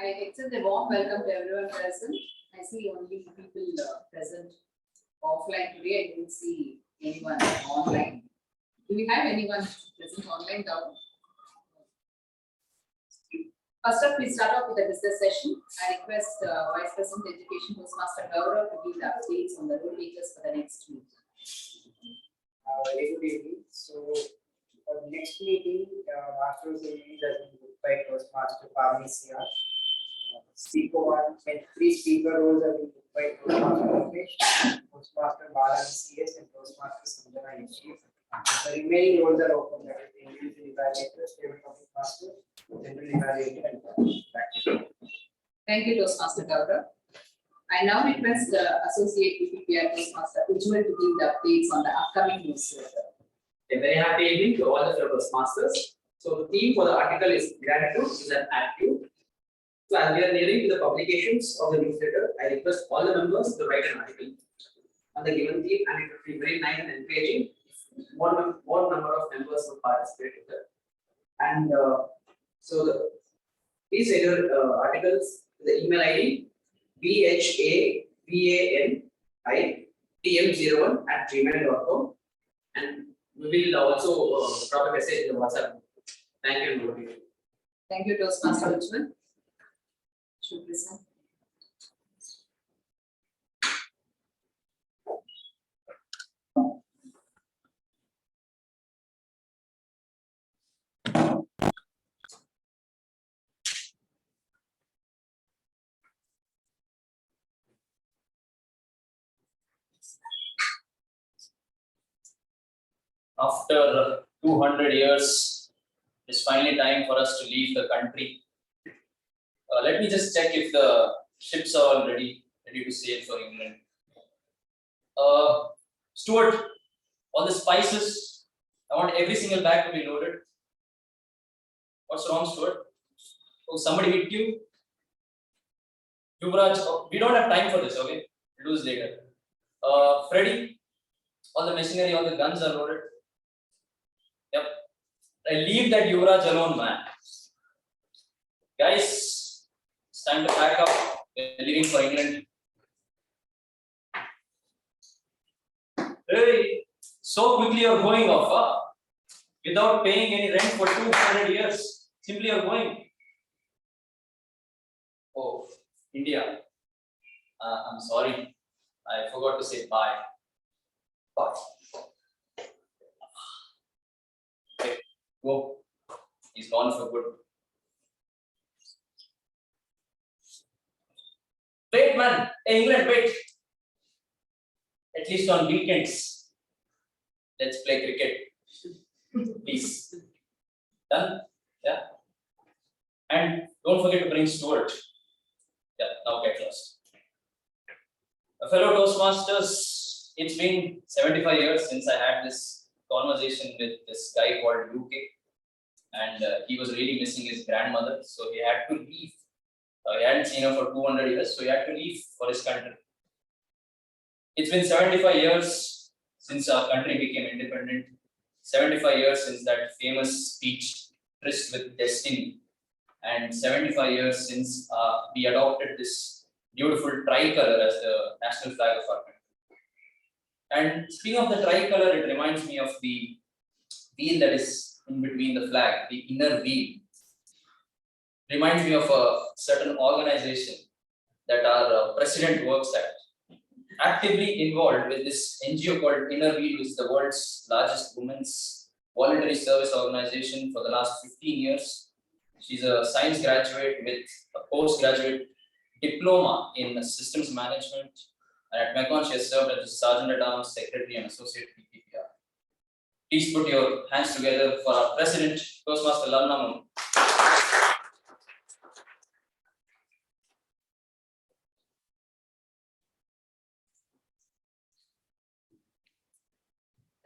I extend a warm welcome to everyone present. I see only people present offline today. I didn't see anyone online. Do we have anyone present online now? First up, we start off with the business session. I request Vice President Education Toastmaster Gaurav to give the updates on the rule makers for the next meeting. Very good evening. So, for the next meeting, after the meeting has been booked by Toastmaster Pavani CR. Speaker 1 and 3 speaker roles have been booked by Toastmaster Ramesh, Toastmaster Bala CS, and Toastmaster Sanjana Chief. The remaining roles are open, that is individual evaluator, stable topic master, general evaluator, and practical. Thank you, Toastmaster Gaurav. I now request the Associate PPPR Toastmaster Ujjwal to give the updates on the upcoming newsletter. A very happy evening to all the Toastmasters. So the theme for the article is gratitude is an attitude. So as we are nearing to the publications of the newsletter, I request all the members to write an article on the given theme, and it would be very nice and encouraging if more number of members would participate in that. And so these articles, the email ID bhavanitm01@gmail.com, and we will also drop a message in the WhatsApp. Thank you and over to you. Thank you, Toastmaster Ujjwal. Should listen. After 200 years, it's finally time for us to leave the country. Let me just check if the ships are all ready to sail for England. Stuart, all the spices, I want every single bag to be loaded. What's wrong, Stuart? Oh, somebody hit you? Yuvraj, oh, we don't have time for this, okay? We'll do this later. Freddy, all the machinery, all the guns are loaded. Yep. I leave that Yuvraj alone, man. Guys, it's time to pack up. We're leaving for England. Hey, so quickly you're going off, huh? Without paying any rent for 200 years. Simply you're going. Oh, India. I'm sorry. I forgot to say bye. Bye. Okay, go. He's gone for good. Wait, man. Hey, England, wait. At least on weekends, let's play cricket. Please. Done? Yeah. And don't forget to bring Stuart. Yeah, now get lost. Fellow Toastmasters, it's been 75 years since I had this conversation with this guy called UK, and he was really missing his grandmother, so he had to leave. He hadn't seen her for 200 years, so he had to leave for his country. It's been 75 years since our country became independent, 75 years since that famous speech, Tryst with Destiny, and 75 years since we adopted this beautiful tricolor as the national flag of our country. And speaking of the tricolor, it reminds me of the wheel that is in between the flag, the inner wheel. Reminds me of a certain organization that our president works at. Actively involved with this NGO called Inner Wheel, which is the world's largest women's voluntary service organization for the last 15 years. She's a science graduate with a postgraduate diploma in systems management. And at Mekon, she has served as a Sergeant at Arms, Secretary, and Associate PPPR. Please put your hands together for our President, Toastmaster Lalnamun.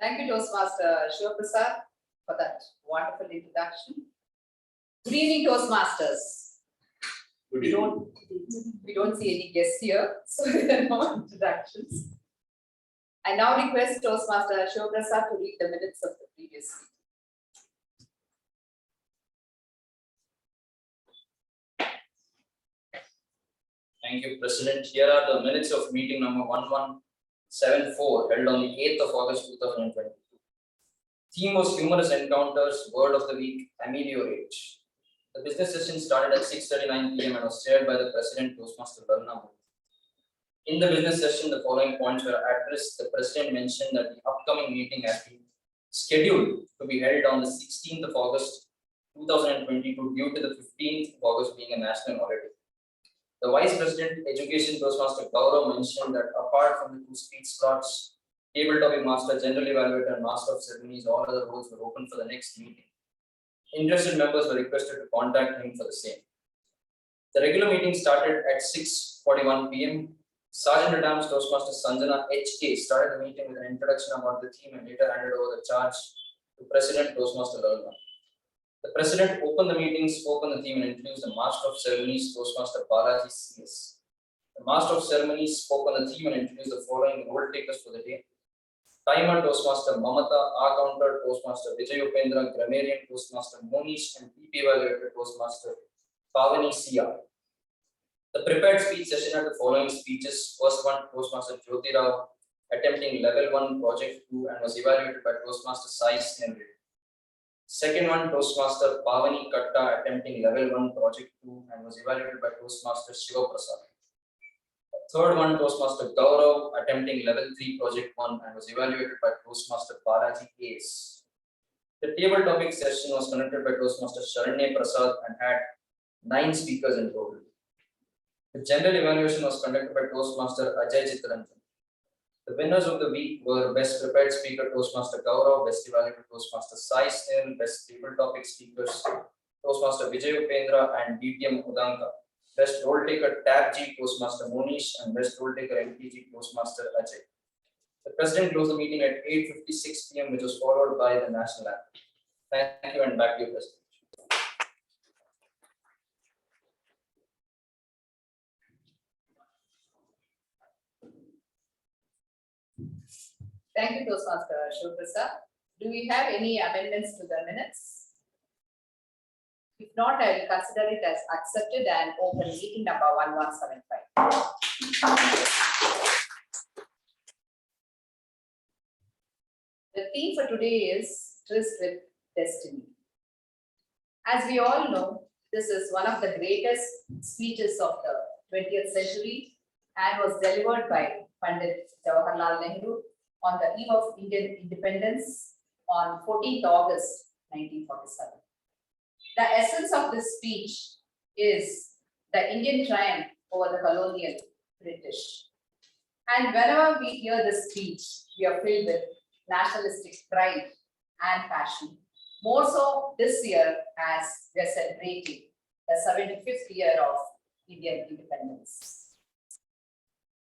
Thank you, Toastmaster Shivaprasad, for that wonderful introduction. Good evening, Toastmasters. Good evening. We don't see any guests here, so there are no introductions. I now request Toastmaster Shivaprasad to read the minutes of the previous meeting. Thank you, President. Here are the minutes of meeting number 1174 held on the 8th of August 2022. Theme was humorous encounters, word of the week, ameliorate. The business session started at 6:39 p.m. and was chaired by the President, Toastmaster Varuna. In the business session, the following points were addressed. The President mentioned that the upcoming meeting has been scheduled to be held on the 16th of August 2022 due to the 15th of August being a national holiday. The Vice President, Education Toastmaster Gaurav mentioned that apart from the two speech slots, Table Topic Master, General Evaluator, and Master of Ceremonies, all other roles were open for the next meeting. Interested members were requested to contact him for the same. The regular meeting started at 6:41 p.m. Sergeant at Arms Toastmaster Sanjana HK started the meeting with an introduction about the theme and later handed over the charge to President Toastmaster Lalna. The President opened the meeting, spoke on the theme, and introduced the Master of Ceremonies Toastmaster Balaji CS. The Master of Ceremonies spoke on the theme and introduced the following role takers for the day. Timer Toastmaster Mamata, R-Counter Toastmaster Vijay Upendra, Grammarian Toastmaster Monish, and PP Evaluator Toastmaster Pavani Sia. The prepared speech session had the following speeches. First one, Toastmaster Jyoti Rao, attempting level 1 project 2 and was evaluated by Toastmaster Sai Snell. Second one, Toastmaster Pavani Katta, attempting level 1 project 2 and was evaluated by Toastmaster Shiva Prasad. Third one, Toastmaster Gaurav, attempting level 3 project 1 and was evaluated by Toastmaster Balaji Ace. The table topic session was conducted by Toastmaster Sharanya Prasad and had 9 speakers in total. The general evaluation was conducted by Toastmaster Ajay Chitranjan. The winners of the week were Best Prepared Speaker Toastmaster Gaurav, Best Evaluator Toastmaster Sai Snell, Best Table Topic Speakers Toastmaster Vijay Upendra and DTM Udanka, Best Role Taker Tab G Toastmaster Monish, and Best Role Taker MTG Toastmaster Ajay. The President closed the meeting at 8:56 p.m., which was followed by the national anthem. Thank you, and back to you, President. Thank you, Toastmaster Shiva Prasad. Do we have any amendments to the minutes? If not, I will consider it as accepted and open meeting number 1175. The theme for today is Tryst with Destiny. As we all know, this is one of the greatest speeches of the 20th century and was delivered by Pandit Jawaharlal Nehru on the eve of Indian independence on 14th August 1947. The essence of this speech is the Indian triumph over the colonial British. And whenever we hear this speech, we are filled with nationalistic pride and passion. More so this year as we are celebrating the 75th year of Indian independence.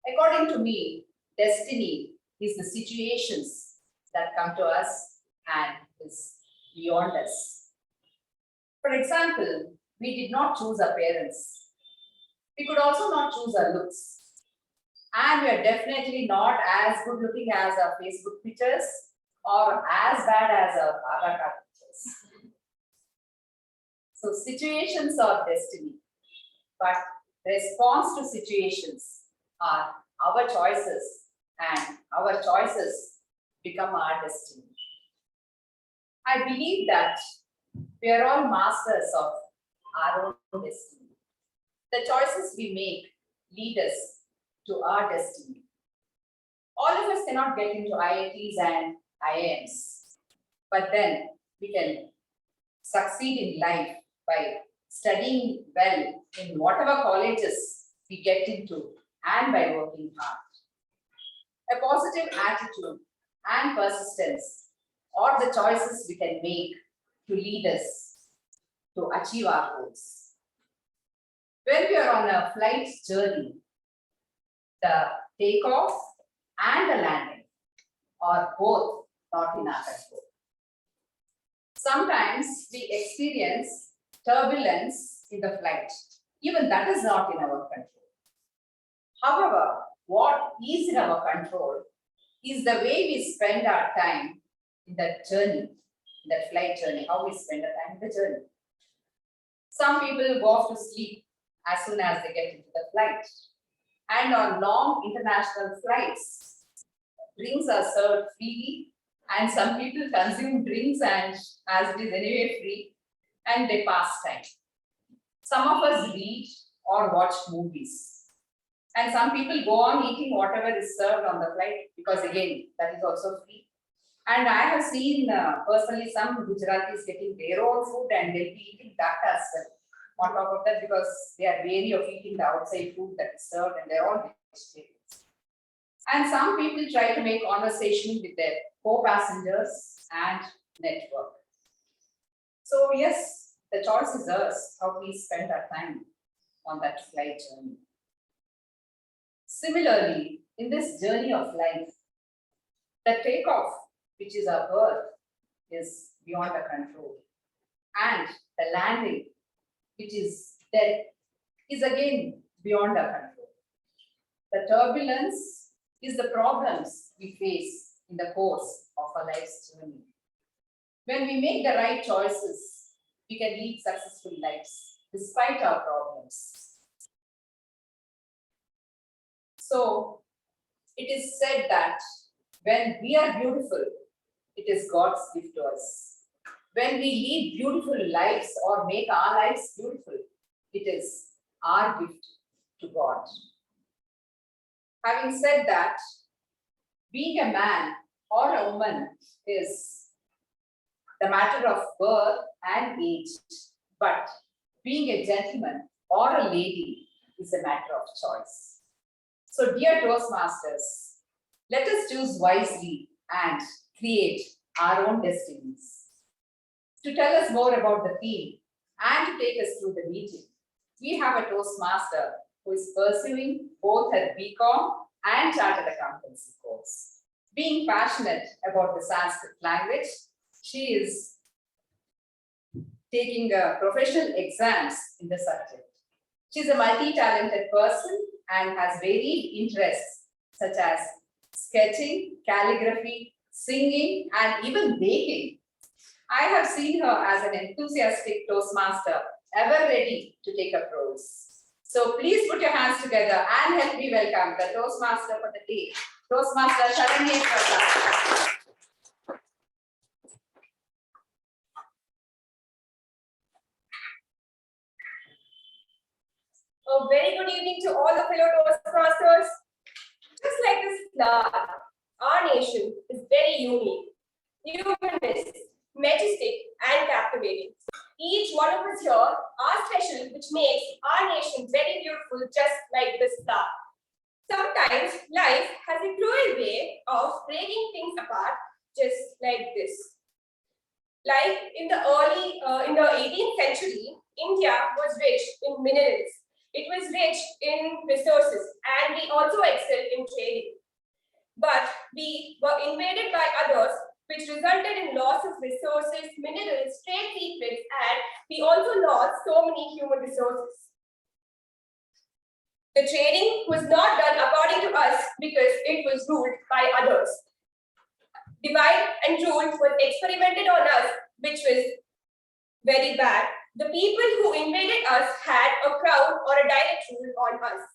According to me, destiny is the situations that come to us and is beyond us. For example, we did not choose our parents. We could also not choose our looks. And we are definitely not as good looking as our Facebook pictures or as bad as our Aadhaar card pictures. So situations are destiny, but response to situations are our choices, and our choices become our destiny. I believe that we are all masters of our own destiny. The choices we make lead us to our destiny. All of us cannot get into IITs and IIMs, but then we can succeed in life by studying well in whatever colleges we get into and by working hard. A positive attitude and persistence are the choices we can make to lead us to achieve our goals. When we are on a flight journey, the takeoff and the landing are both not in our control. Sometimes we experience turbulence in the flight. Even that is not in our control. However, what is in our control is the way we spend our time in that journey, in that flight journey, how we spend our time in the journey. Some people go off to sleep as soon as they get into the flight. and on long international flights, drinks are served freely, and some people consume drinks and as it is anyway free, and they pass time. Some of us read or watch movies, and some people go on eating whatever is served on the flight because again that is also free. And I have seen personally some Gujaratis getting their own food and they'll be eating that as well on top of that because they are wary of eating the outside food that is served and they're all vegetarians. And some people try to make conversation with their co-passengers and network. So yes, the choice is ours how we spend our time on that flight journey. Similarly, in this journey of life, the takeoff, which is our birth, is beyond our control. And the landing, which is death, is again beyond our control. The turbulence is the problems we face in the course of our life's journey. When we make the right choices, we can lead successful lives despite our problems. So, it is said that when we are beautiful, it is God's gift to us. When we lead beautiful lives or make our lives beautiful, it is our gift to God. Having said that, being a man or a woman is the matter of birth and age, but being a gentleman or a lady is a matter of choice. So, dear Toastmasters, let us choose wisely and create our own destinies. To tell us more about the theme and to take us through the meeting, we have a Toastmaster who is pursuing both her BCom and Chartered Accountancy course. Being passionate about the Sanskrit language, she is taking professional exams in the subject. She is a multi-talented person and has varied interests such as sketching, calligraphy, singing, and even baking. I have seen her as an enthusiastic Toastmaster, ever ready to take up roles. So please put your hands together and help me welcome the Toastmaster for the day, Toastmaster Sharanya Prasad. A very good evening to all the fellow Toastmasters. Just like this flower, our nation is very unique, humanist, majestic, and captivating. Each one of us here are special, which makes our nation very beautiful, just like this flower. Sometimes life has a cruel way of breaking things apart, just like this. Like in the 18th century, India was rich in minerals. It was rich in resources, and we also excelled in trading. But we were invaded by others, which resulted in loss of resources, minerals, trade secrets, and we also lost so many human resources. The trading was not done according to us because it was ruled by others. Divide and rule was experimented on us, which was very bad. The people who invaded us had a crown or a direct rule on us.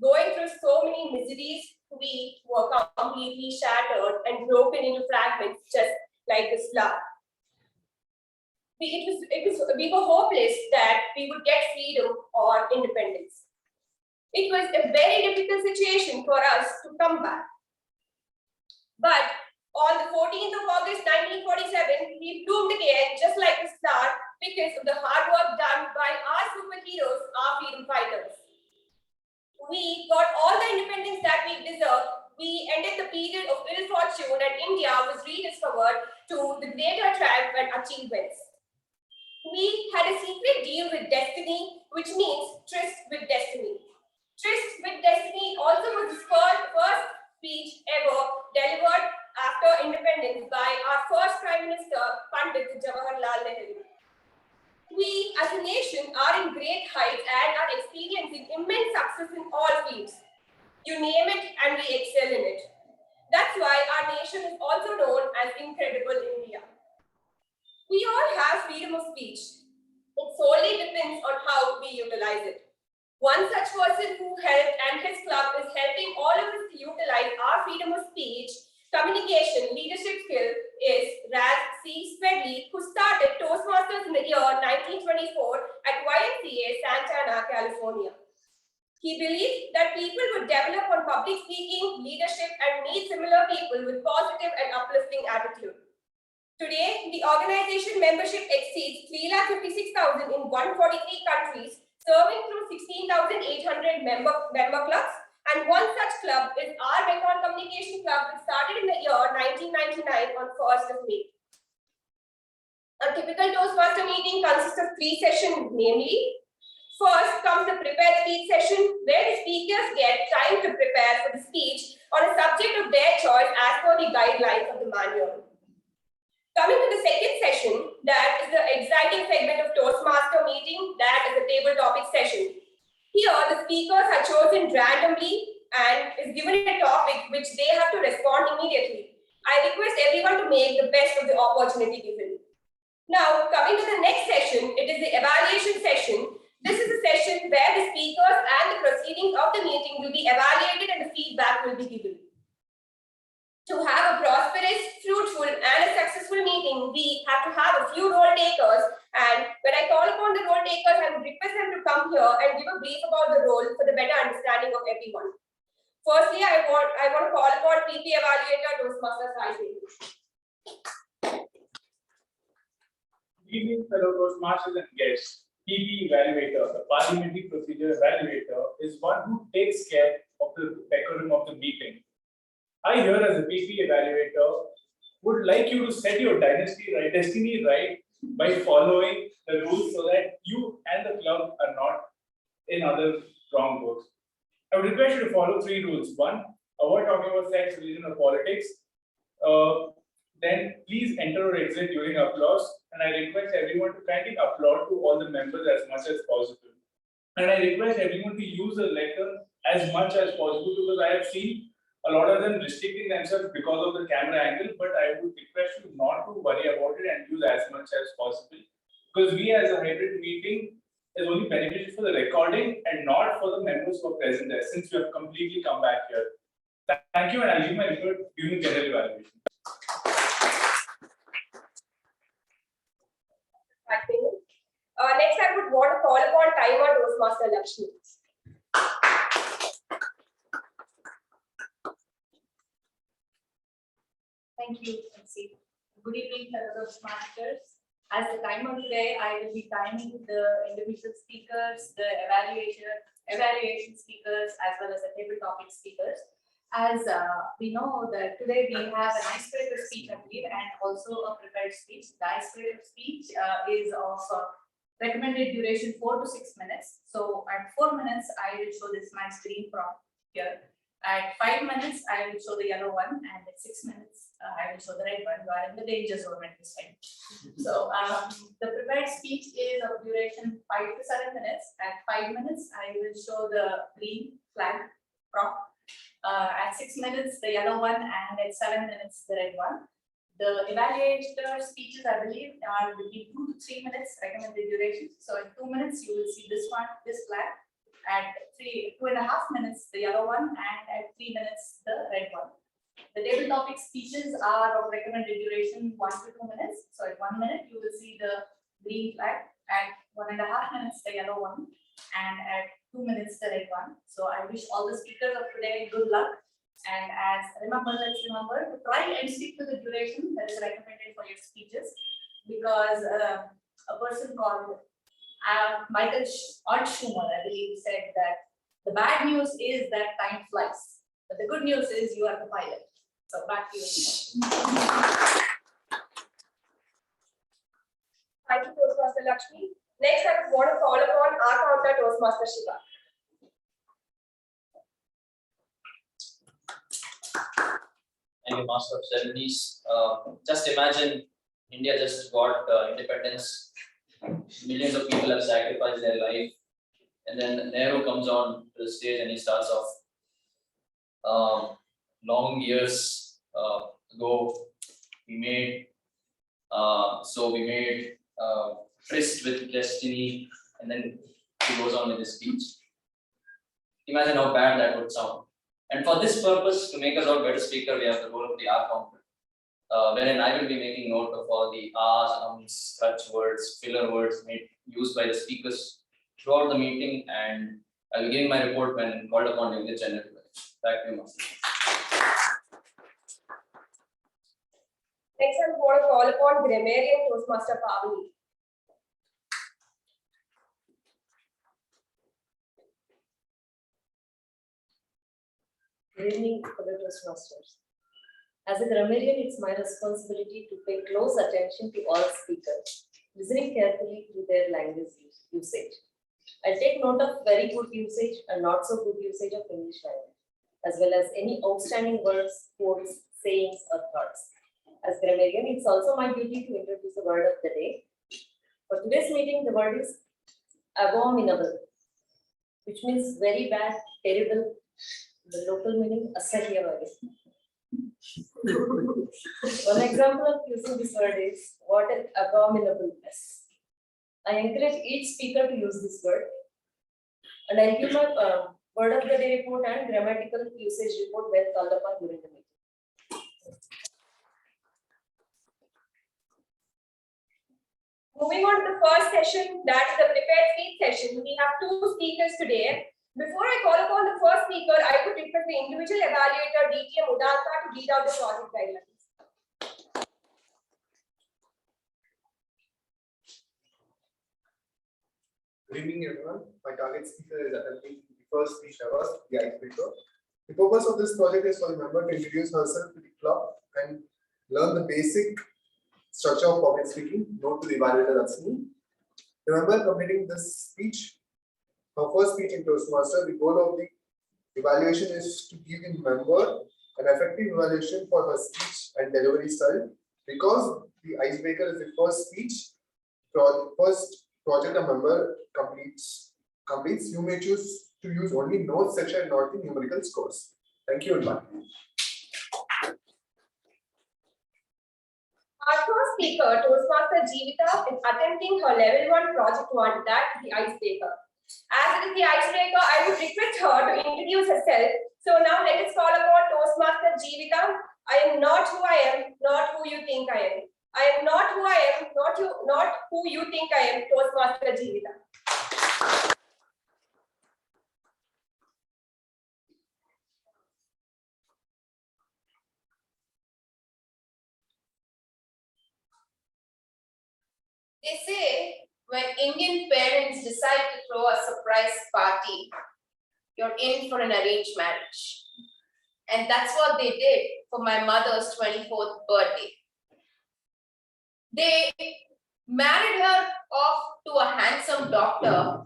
Going through so many miseries, we were completely shattered and broken into fragments, just like this flower. We were hopeless that we would get freedom or independence. It was a very difficult situation for us to come back. But on the 14th of August 1947, we bloomed again, just like the star, because of the hard work done by our superheroes, our freedom fighters. We got all the independence that we deserved. We ended the period of ill fortune, and India was rediscovered to the greater triumph and achievements. We had a secret deal with destiny, which means tryst with destiny. Tryst with destiny also was the first speech ever delivered after independence by our first Prime Minister, Pandit Jawaharlal Nehru. We as a nation are in great heights and are experiencing immense success in all fields. You name it and we excel in it. That's why our nation is also known as Incredible India. We all have freedom of speech. It solely depends on how we utilize it. One such person who helped and his club is helping all of us to utilize our freedom of speech, communication, leadership skill is Raz C. Smedley, who started Toastmasters in the year 1924 at YMCA, Santa Ana, California. He believed that people would develop on public speaking, leadership, and meet similar people with positive and uplifting attitude. Today, the organization membership exceeds 356,000 in 143 countries, serving through 16,800 member clubs, and one such club is our Mekong Communication Club, which started in the year 1999 on 1st of May. A typical Toastmaster meeting consists of 3 sessions, namely, first comes the prepared speech session, where the speakers get time to prepare for the speech on a subject of their choice as per the guidelines of the manual. Coming to the second session, that is the exciting segment of Toastmaster meeting, that is the table topic session. Here, the speakers are chosen randomly and is given a topic which they have to respond immediately. I request everyone to make the best of the opportunity given. Now, coming to the next session, it is the evaluation session. This is a session where the speakers and the proceedings of the meeting will be evaluated and the feedback will be given. To have a prosperous, fruitful, and a successful meeting, we have to have a few role takers. And when I call upon the role takers, I would request them to come here and give a brief about the role for the better understanding of everyone. Firstly, I want to call upon PP Evaluator Toastmasters Rising. Good evening, fellow Toastmasters and guests. PP Evaluator, the Parliamentary Procedure Evaluator, is one who takes care of the decorum of the meeting. I here as a PP Evaluator would like you to set your destiny right by following the rules so that you and the club are not in other wrong books. I would request you to follow 3 rules. 1, avoid talking about sex, religion, or politics. Then please enter or exit during applause. And I request everyone to kindly applaud to all the members as much as possible. And I request everyone to use the letter as much as possible, because I have seen a lot of them restricting themselves because of the camera angle, but I would request you not to worry about it and use as much as possible, because we as a hybrid meeting is only beneficial for the recording and not for the members who are present there, since we have completely come back here. Thank you, and I'll leave my report during general evaluation. Next, I would want to call upon timer Toastmaster Lakshmi. Thank you, MC. Good evening, fellow Toastmasters. As the timer today, I will be timing the individual speakers, the evaluation speakers, as well as the table topic speakers. As we know that today we have an icebreaker speech, I believe, and also a prepared speech. The icebreaker speech is of recommended duration 4 to 6 minutes. So at 4 minutes, I will show this my screen from here. At 5 minutes, I will show the yellow one, and at 6 minutes, I will show the red one. You are in the danger zone at this time. So the prepared speech is of duration 5 to 7 minutes. At 5 minutes, I will show the green flag prompt. At 6 minutes, the yellow one, and at 7 minutes, the red one. The evaluator speeches, I believe, are between 2 to 3 minutes recommended duration. So in 2 minutes, you will see this one, this flag. At 2.5 minutes, the yellow one, and at 3 minutes, the red one. The table topic speeches are of recommended duration 1 to 2 minutes. So at 1 minute, you will see the green flag. At 1.5 minutes, the yellow one, and at 2 minutes, the red one. So I wish all the speakers of today good luck. And let's remember to try and stick to the duration that is recommended for your speeches, because a person called Michael Schumer, I believe, said that the bad news is that time flies, but the good news is you are the pilot. So back to you. Thank you, Toastmaster Lakshmi. Next, I would want to call upon our counter Toastmaster Shiva. And the Master of Ceremonies. Just imagine India just got independence. Millions of people have sacrificed their life, and then Nehru comes on to the stage and he starts off. Long years ago, we made Tryst with destiny, and then he goes on with his speech. Imagine how bad that would sound. And for this purpose, to make us all better speaker, we have the role of the R counter, wherein I will be making note of all the R's, crutch words, filler words used by the speakers throughout the meeting, and I'll be giving my report when called upon during the general election. Back to you, Master. Next, I'm going to call upon Grammarian Toastmaster Pavani. Good evening, fellow Toastmasters. As a grammarian, it's my responsibility to pay close attention to all speakers, listening carefully to their language usage. I take note of very good usage and not so good usage of English language, as well as any outstanding words, quotes, sayings, or thoughts. As grammarian, it's also my duty to introduce the word of the day. For today's meeting, the word is abominable, which means very bad, terrible. The local meaning asahyavadi. One example of using this word is what an abominableness. I encourage each speaker to use this word, and I'll give my word of the day report and grammatical usage report when called upon during the meeting. Moving on to the first session, that is the prepared speech session. We have two speakers today. Before I call upon the first speaker, I would request the individual evaluator, DTM Udalka, to read out the project guidelines. Good evening, everyone. My target speaker is attempting the first speech ever, the icebreaker. The purpose of this project is for the member to introduce herself to the club and learn the basic structure of public speaking, known to the evaluator that's me. Remember, completing this speech, her first speech in Toastmaster, the goal of the evaluation is to give the member an effective evaluation for her speech and delivery style. Because the icebreaker is the first speech, first project a member completes, you may choose to use only notes section, not the numerical scores. Thank you and bye. Our first speaker, Toastmaster Jeevita, is attempting her level 1 project 1, that is the icebreaker. As it is the icebreaker, I would request her to introduce herself. So now let us call upon Toastmaster Jeevita. I am not who I am, not who you think I am. I am not who I am, not who you think I am, Toastmaster Jeevita. They say when Indian parents decide to throw a surprise party, you're in for an arranged marriage. And that's what they did for my mother's 24th birthday. They married her off to a handsome doctor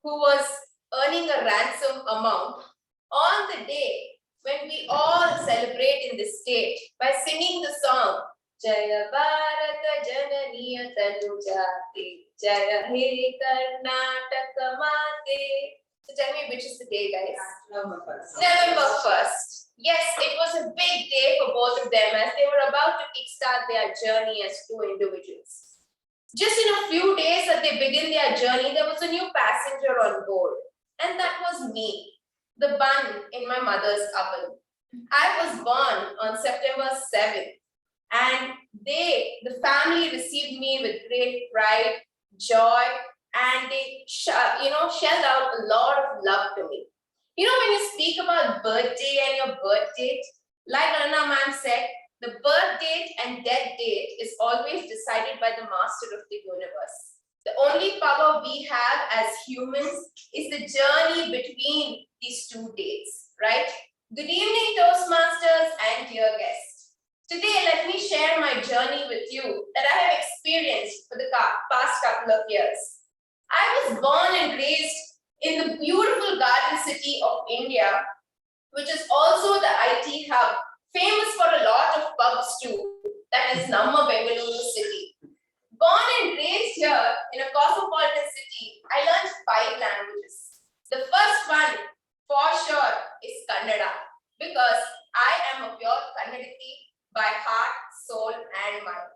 who was earning a ransom amount on the day when we all celebrate in this state by singing the song Jaya Bharata Jananiya Tanujate Jaya He Karnataka Mate. So tell me, which is the day, guys? November 1st. November 1st. Yes, it was a big day for both of them as they were about to kickstart their journey as two individuals. Just in a few days that they begin their journey, there was a new passenger on board. And that was me, the bun in my mother's oven. I was born on September 7th. And the family received me with great pride, joy, and they shelled out a lot of love to me. You know, when you speak about birthday and your birth date, like Anna ma'am said, the birth date and death date is always decided by the master of the universe. The only power we have as humans is the journey between these two dates, right? Good evening, Toastmasters and dear guests. Today, let me share my journey with you that I have experienced for the past couple of years. I was born and raised in the beautiful garden city of India, which is also the IT hub, famous for a lot of pubs too, that is Namma Bengaluru city. Born and raised here in a cosmopolitan city, I learned 5 languages. The first one, for sure, is Kannada, because I am a pure Kannadiki by heart, soul, and mind.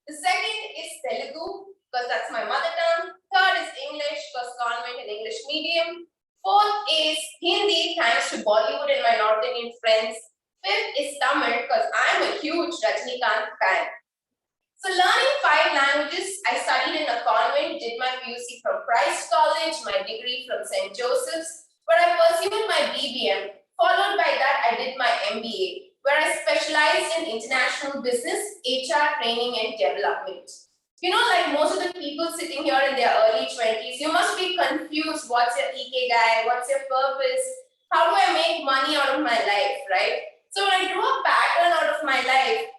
The second is Telugu, because that's my mother tongue. Third is English, because convent and English medium. Fourth is Hindi, thanks to Bollywood and my North Indian friends. Fifth is Tamil, because I'm a huge Rajnikant fan. So learning 5 languages, I studied in a convent, did my PUC from Tryst College, my degree from St. Joseph's, where I pursued my BBM. Followed by that, I did my MBA, where I specialized in international business, HR training and development. You know, like most of the people sitting here in their early 20s, you must be confused. What's your ikigai? What's your purpose? How do I make money out of my life, right? So when I drew a pattern out of my life,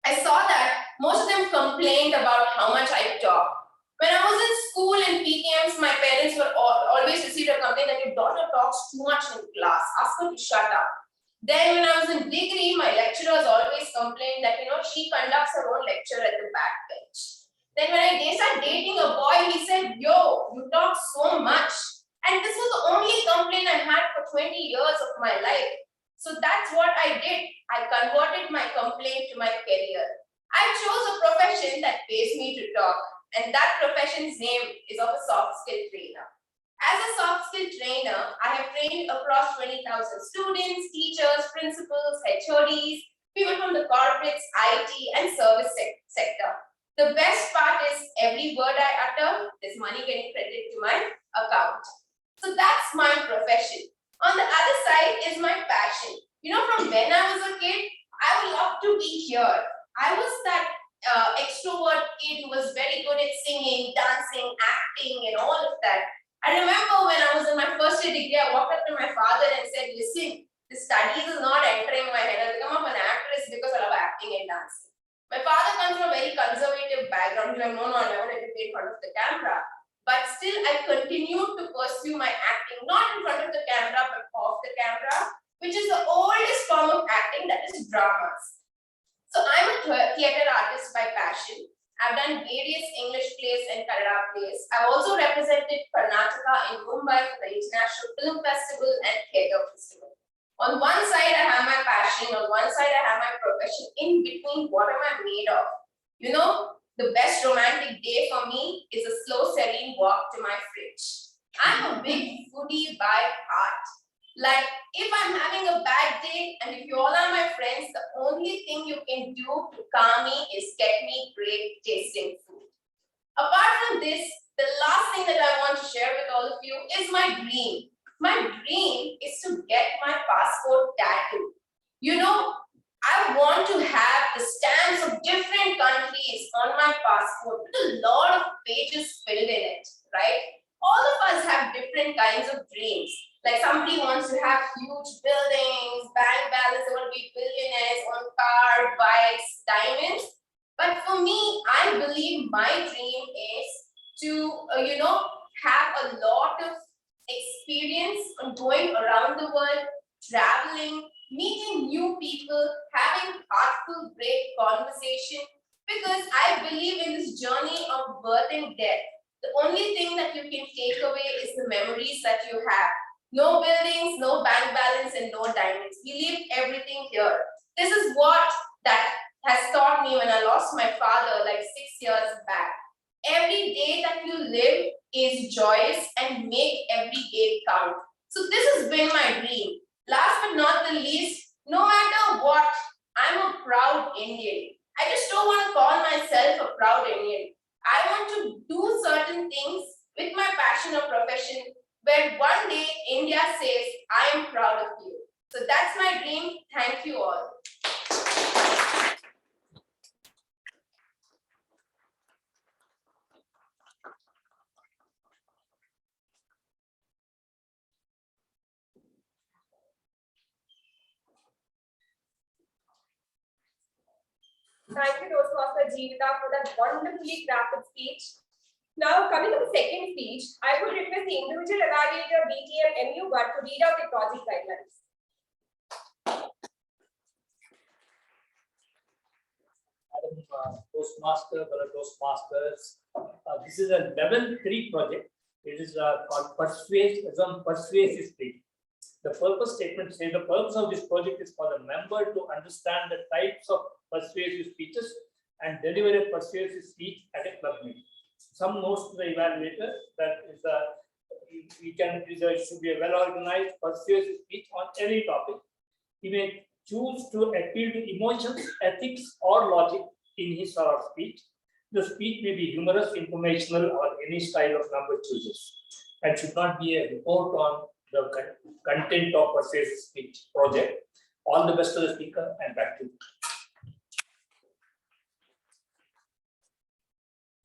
I saw that most of them complained about how much I talk. When I was in school in PTMs, my parents were always received a complaint that your daughter talks too much in class. Ask her to shut up. Then when I was in degree, my lecturers always complained that, she conducts her own lecture at the back bench. Then when I started dating a boy, he said, yo, you talk so much. And this was the only complaint I had for 20 years of my life. So that's what I did. I converted my complaint to my career. I chose a profession that pays me to talk. And that profession's name is of a soft skill trainer. As a soft skill trainer, I have trained across 20,000 students, teachers, principals, HODs, people from the corporates, IT, and service sector. The best part is every word I utter, there's money getting credited to my account. So that's my profession. On the other side is my passion. From when I was a kid, I would love to be here. I was that extrovert kid who was very good at singing, dancing, acting, and all of that. I remember when I was in my first year degree, I walked up to my father and said, listen, the studies is not entering my head. I'll become an actress because I love acting and dancing. My father comes from a very conservative background. He's like, no, I never had to be in front of the camera. But still, I continued to pursue my acting, not in front of the camera, but off the camera, which is the oldest form of acting, that is dramas. So I'm a theatre artist by passion. I've done various English plays and Kannada plays. I've also represented Karnataka in Mumbai for the International Film Festival and Theatre Festival. On one side, I have my passion. On one side, I have my profession. In between, what am I made of? The best romantic day for me is a slow, serene walk to my fridge. I'm a big foodie by heart. Like, if I'm having a bad day, and if you all are my friends, the only thing you can do to calm me is get me great tasting food. Apart from this, the last thing that I want to share with all of you is my dream. My dream is to get my passport tattooed. I want to have the stamps of different countries on my passport with a lot of pages filled in it, right? All of us have different kinds of dreams. Like somebody wants to have huge buildings, bank balance, they want to be billionaires, own car, bikes, diamonds. But for me, I believe my dream is to, have a lot of experience on going around the world, traveling, meeting new people, having heartful, great conversation, because I believe in this journey of birth and death. The only thing that you can take away is the memories that you have. No buildings, no bank balance, and no diamonds. We leave everything here. This is what that has taught me when I lost my father like 6 years back. Every day that you live is joyous and make every day count. So this has been my dream. Last but not the least, no matter what, I'm a proud Indian. I just don't want to call myself a proud Indian. I want to do certain things with my passion or profession where one day India says, I am proud of you. So that's my dream. Thank you all. Thank you, Toastmaster Jeevita, for that wonderfully crafted speech. Now, coming to the second speech, I would request the individual evaluator, BTM, MU, to read out the project guidelines. Madam Toastmaster, fellow Toastmasters, this is a level 3 project. It is called persuasive speech. The purpose statement says the purpose of this project is for the member to understand the types of persuasive speeches and deliver a persuasive speech at a club meeting. Some notes to the evaluator, that is it should be a well-organized, persuasive speech on any topic. He may choose to appeal to emotions, ethics, or logic in his or her speech. The speech may be humorous, informational, or any style of number chooses, and should not be a report on the content of persuasive speech project. All the best to the speaker, and back to you.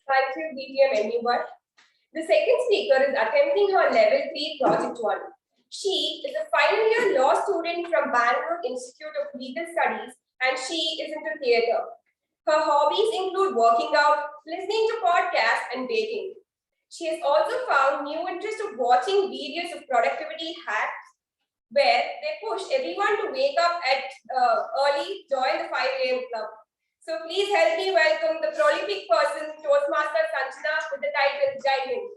Thank you, DTM anyone. The second speaker is attempting her level 3 project 1. She is a final year law student from Bangalore Institute of Legal Studies, and she is into theatre. Her hobbies include working out, listening to podcasts, and baking. She has also found new interest of watching videos of productivity hacks, where they push everyone to wake up at early, join the 5 a.m. club. So please help me welcome the prolific person, Toastmaster Sanjana, with the title Jai Hind.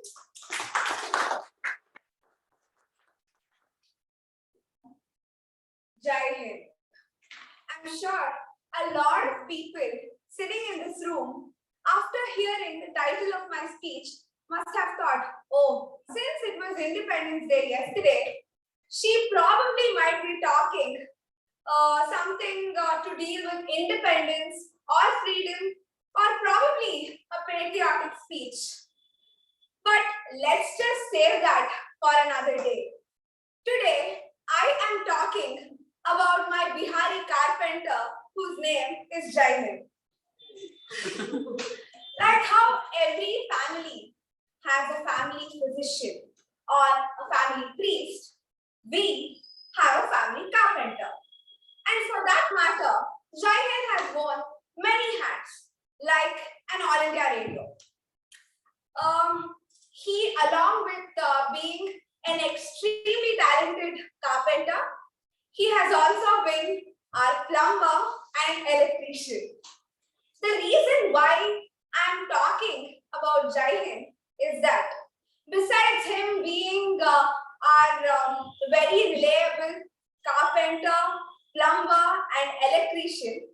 Jai Hind. I'm sure a lot of people sitting in this room, after hearing the title of my speech, must have thought, oh, since it was Independence Day yesterday, she probably might be talking something to deal with independence or freedom, or probably a patriotic speech. But let's just save that for another day. Today, I am talking about my Bihari carpenter whose name is Jai Hind. Like how every family has a family physician or a family priest, we have a family carpenter. And for that matter, Jai Hind has worn many hats, like an All India Radio. He, along with being an extremely talented carpenter, he has also been our plumber and electrician. The reason why I'm talking about Jai Hind is that besides him being our very reliable carpenter, plumber, and electrician,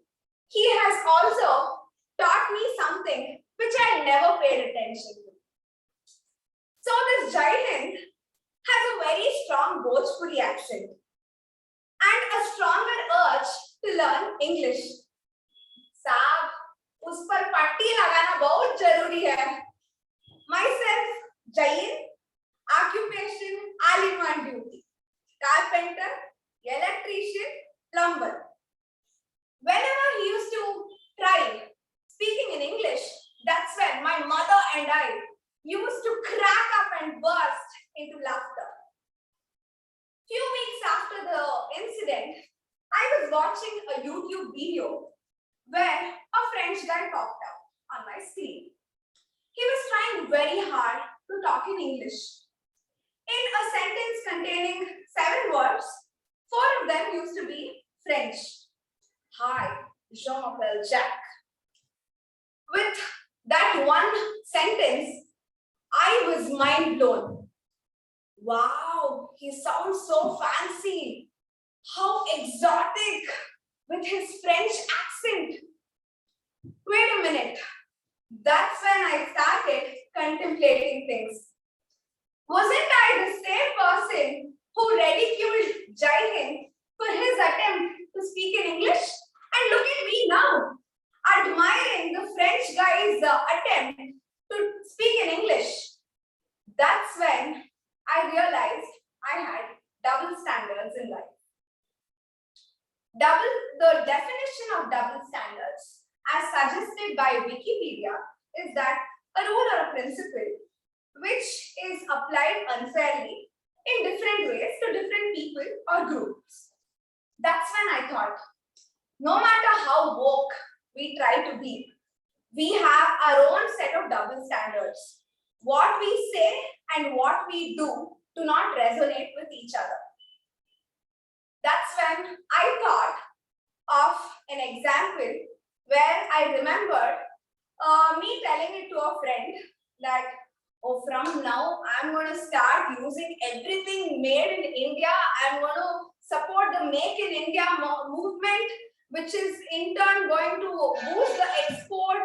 he has also taught me something which I never paid attention to. So this Jai Hind has a very strong Bhojpuri accent and a stronger urge to learn English. साहब, उस पर पट्टी लगाना बहुत जरूरी है. Myself, Jai Hind, occupation all in one duty: carpenter, electrician, plumber. Whenever he used to try speaking in English, that's when my mother and I used to crack up and burst into laughter. Few weeks after the incident, I was watching a YouTube video where a French guy popped up on my screen. He was trying very hard to talk in English. In a sentence containing 7 words, 4 of them used to be French. Hi, je m'appelle Jack. With that one sentence, I was mind blown. Wow, he sounds so fancy. How exotic with his French accent. Wait a minute. That's when I started contemplating things. Wasn't I the same person who ridiculed Jai Hind for his attempt to speak in English? And look at me now, admiring the French guy's attempt to speak in English. That's when I realized I had double standards in life. The definition of double standards, as suggested by Wikipedia, is that a rule or a principle which is applied unfairly in different ways to different people or groups. That's when I thought, no matter how woke we try to be, we have our own set of double standards. What we say and what we do not resonate with each other. That's when I thought of an example where I remembered me telling it to a friend that, oh, from now I'm going to start using everything made in India. I'm going to support the Make in India movement, which is in turn going to boost the export,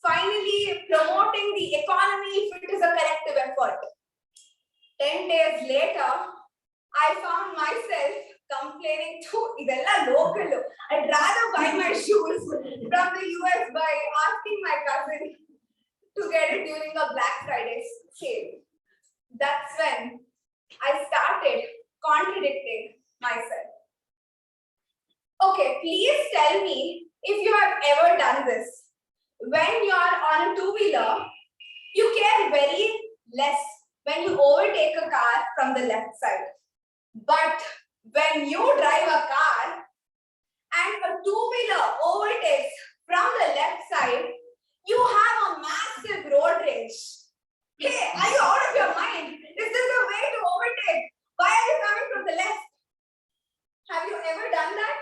finally promoting the economy if it is a collective effort. 10 days later, I found myself complaining to Idella local. I'd rather buy my shoes from the US by asking my cousin to get it during a Black Friday sale. That's when I started contradicting myself. Okay, please tell me if you have ever done this. When you are on a two-wheeler, you care very less when you overtake a car from the left side. But when you drive a car and a two-wheeler overtakes from the left side, you have a massive road rage. Hey, are you out of your mind? Is this a way to overtake? Why are you coming from the left? Have you ever done that?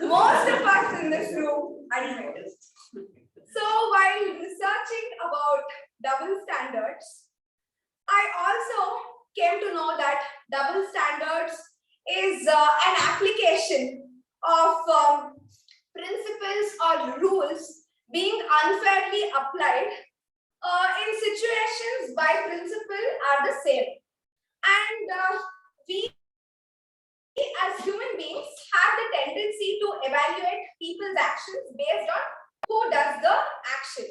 Most of us in this room admit it. So while researching about double standards, I also came to know that double standards is an application of principles or rules being unfairly applied in situations by principle are the same. And we as human beings have the tendency to evaluate people's actions based on who does the action.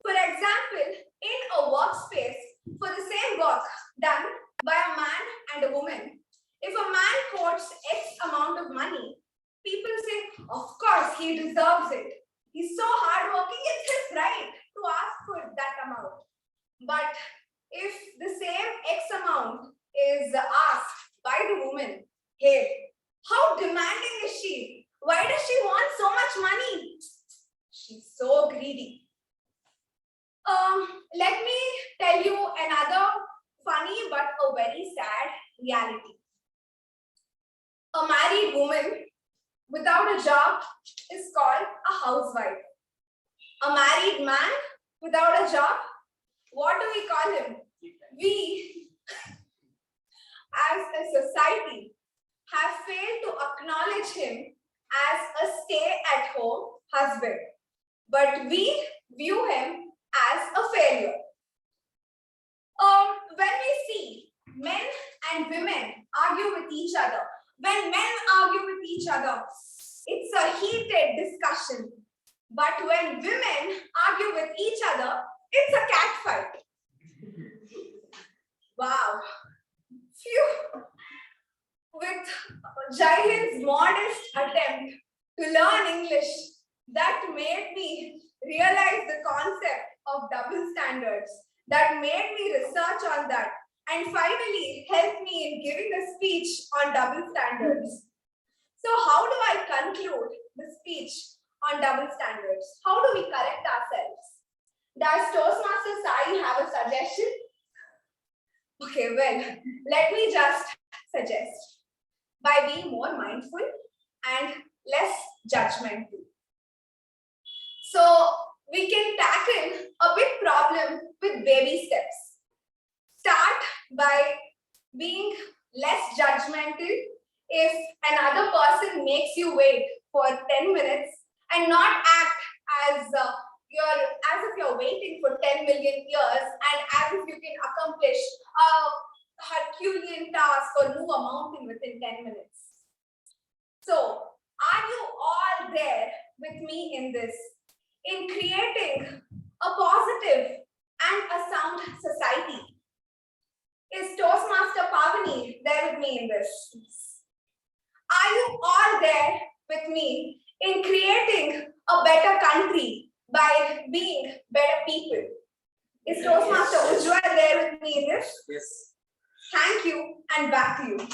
For example, in a workspace, for the same work done by a man and a woman, if a man quotes X amount of money, people say, of course, he deserves it. He's so hardworking, it's his right to ask for that amount. But if the same X amount is asked by the woman, hey, how demanding is she? Why does she want so much money? She's so greedy. Let me tell you another funny but a very sad reality. A married woman without a job is called a housewife. A married man without a job, what do we call him? We, as a society, have failed to acknowledge him as a stay-at-home husband, but we view him as a failure. When we see men and women argue with each other, when men argue with each other, it's a heated discussion. But when women argue with each other, it's a cat fight. Wow. Phew. With Jaihin's modest attempt to learn English, that made me realize the concept of double standards, that made me research on that, and finally helped me in giving a speech on double standards. So how do I conclude the speech on double standards? How do we correct ourselves? Does Toastmaster Sai have a suggestion? Okay, well, let me just suggest. By being more mindful and less judgmental. So we can tackle a big problem with baby steps. Start by being less judgmental if another person makes you wait for 10 minutes and not act as if you're waiting for 10 million years and as if you can accomplish a Herculean task or move a mountain within 10 minutes. So, are you all there with me in this? In creating a positive and a sound society? Is Toastmaster Pavani there with me in this? Are you all there with me in creating a better country by being better people? Is Toastmaster Ujjwal there with me in this? Yes. Thank you, and back to you.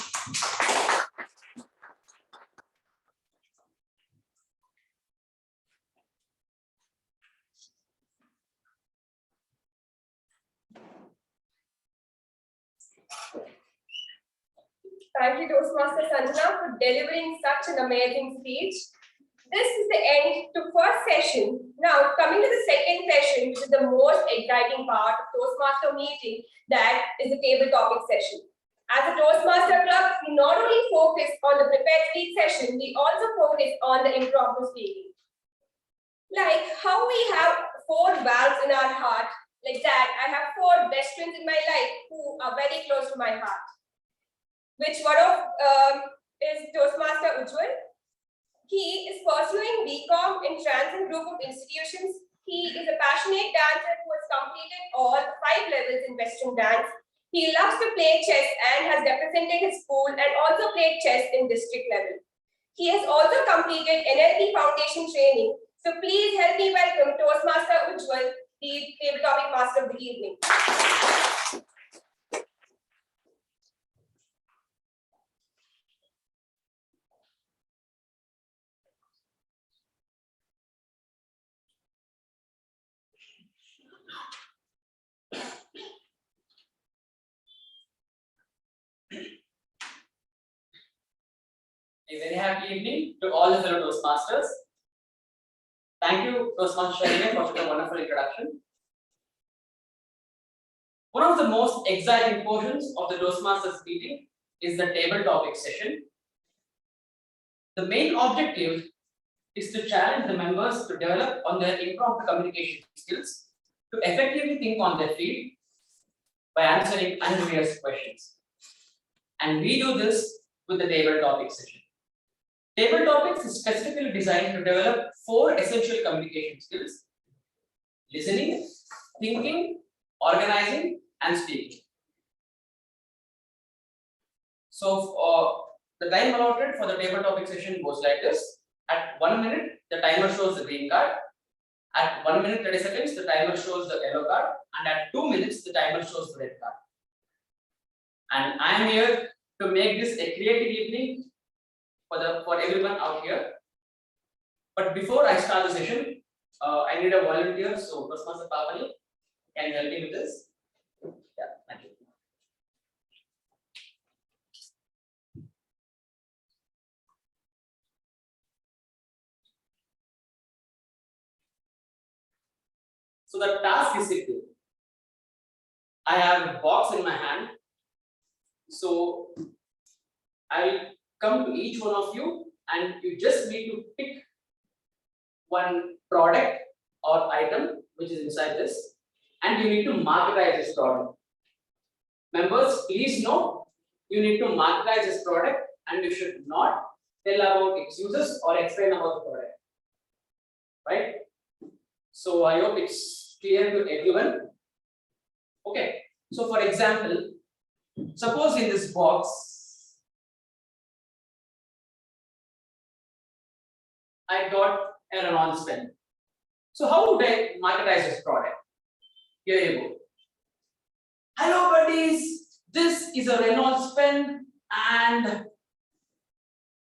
Thank you, Toastmaster Sanjana, for delivering such an amazing speech. This is the end to first session. Now, coming to the second session, which is the most exciting part of Toastmaster meeting, that is the table topic session. As a Toastmaster club, we not only focus on the prepared speech session, we also focus on the impromptu speaking. Like how we have 4 valves in our heart, Like that, I have 4 best friends in my life who are very close to my heart. Which one of is Toastmaster Ujjwal. He is pursuing BCom in Trans Group of Institutions. He is a passionate dancer who has completed all 5 levels in Western dance. He loves to play chess and has represented his school and also played chess in district level. He has also completed NLP Foundation training. So please help me welcome Toastmaster Ujjwal, the table topic master of the evening. A very happy evening to all the fellow Toastmasters. Thank you, Toastmaster Sharina, for such a wonderful introduction. One of the most exciting portions of the Toastmasters meeting is the table topic session. The main objective is to challenge the members to develop on their impromptu communication skills, to effectively think on their feet by answering unrehearsed questions. And we do this with the table topic session. Table topics is specifically designed to develop 4 essential communication skills: listening, thinking, organizing, and speaking. So the time allotted for the table topic session goes like this. At 1 minute, the timer shows the green card. At 1 minute 30 seconds, the timer shows the yellow card. And at 2 minutes, the timer shows the red card. And I am here to make this a creative evening for everyone out here. But before I start the session, I need a volunteer. So, Toastmaster Papani, can you help me with this? Yeah, thank you. So the task is simple. I have a box in my hand. So I will come to each one of you and you just need to pick one product or item which is inside this, and you need to marketize this product. Members, please know you need to marketize this product and you should not tell about its uses or explain about the product. Right? So I hope it's clear to everyone. Okay. So for example, suppose in this box, I got a Reynolds pen. So how would I marketize this product? Here you go. Hello buddies, this is a Reynolds pen and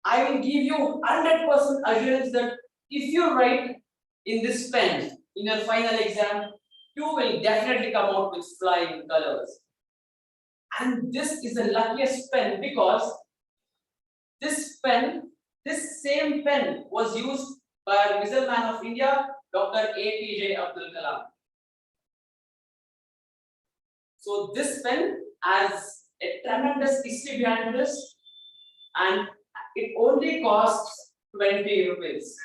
I will give you 100% assurance that if you write in this pen in your final exam, you will definitely come out with flying colors. And this is the luckiest pen because this same pen was used by Missile Man of India, Dr. APJ Abdul Kalam. So this pen has a tremendous history behind this, and it only costs 20 rupees.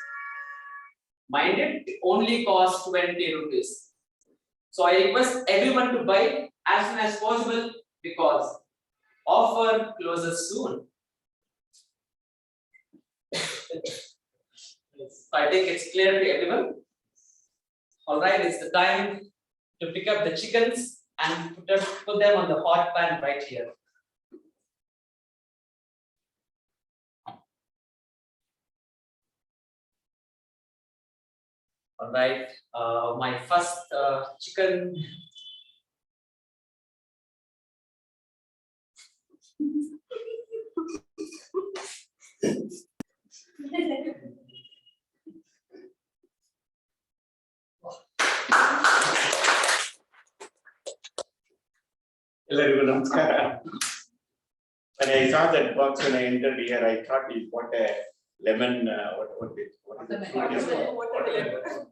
Mind it only costs 20 rupees. So I request everyone to buy as soon as possible because offer closes soon. I think it's clear to everyone. All right, it's the time to pick up the chickens and put them on the hot pan right here. All right, my first chicken. Hello, namaskara. When I saw that box when I entered here, I thought it what a lemon,